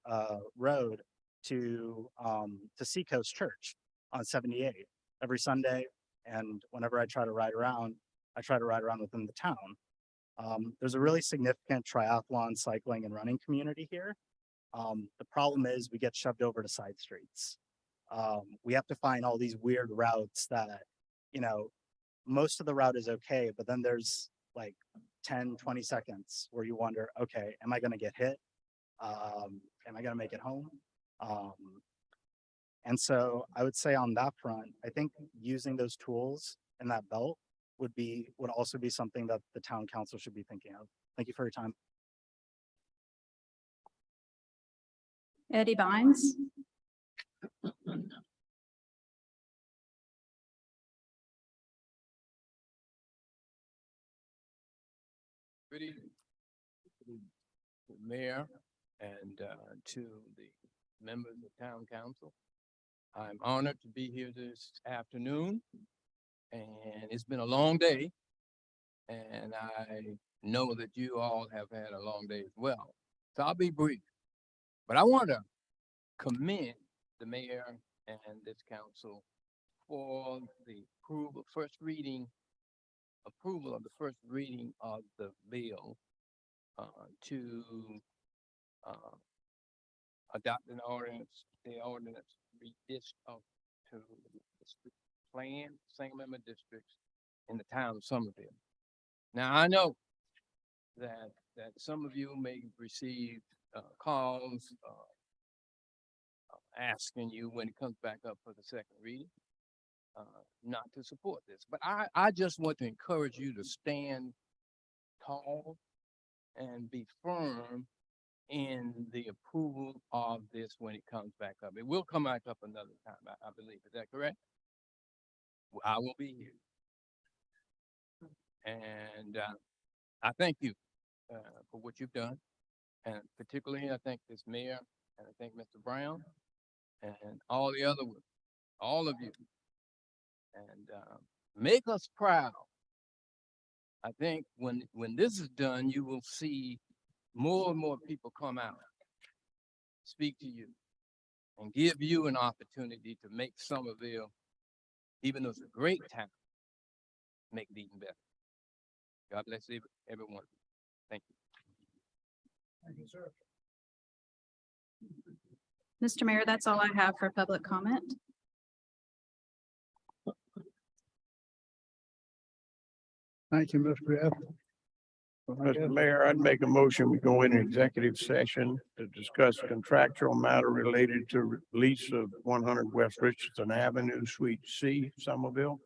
Road to Seacoast Church on 78 every Sunday. And whenever I try to ride around within the town. There's a really significant triathlon, cycling, and running community here. The problem is we get shoved over to side streets. We have to find all these weird routes that, most of the route is okay, but then there's like 10, 20 seconds where you wonder, okay, am I going to get hit? Am I going to make it home? And so I would say on that front, I think using those tools in that belt would also be something that the town council should be thinking of. Thank you for your time. Eddie Vines. Good evening, to the Mayor and to the members of Town Council. I'm honored to be here this afternoon, and it's been a long day, and I know that you all have had a long day as well. So I'll be brief, but I want to commend the mayor and this council for the approval of the first reading of the bill to adopt an ordinance, the ordinance to plan single-member districts in the town of Somerville. Now, I know that some of you may receive calls asking you when it comes back up for the second reading not to support this. But I just want to encourage you to stand tall and be firm in the approval of this when it comes back up. It will come back up another time, I believe. Is that correct? Well, I will be here. And I thank you for what you've done. And particularly, I thank this mayor and I thank Mr. Brown and all of you. And make us proud. I think when this is done, you will see more and more people come out, speak to you, and give you an opportunity to make Somerville, even though it's a great town, make it even better. God bless everyone. Thank you. Thank you, sir. Mr. Mayor, that's all I have for public comment. Thank you, Mr. F. Mr. Mayor, I'd make a motion, we go into executive session to discuss contractual matter related to lease of 100 West Richardson Avenue, Suite C, Somerville.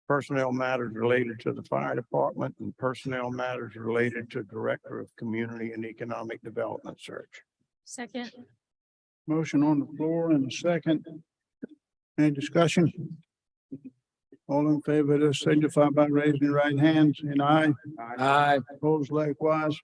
Personnel matters related to the fire department and personnel matters related to Director of Community and Economic Development search. Second. Motion on the floor and a second. Any discussion? All in favor of this signify by raising your right hand, saying aye. Aye. Opposed likewise.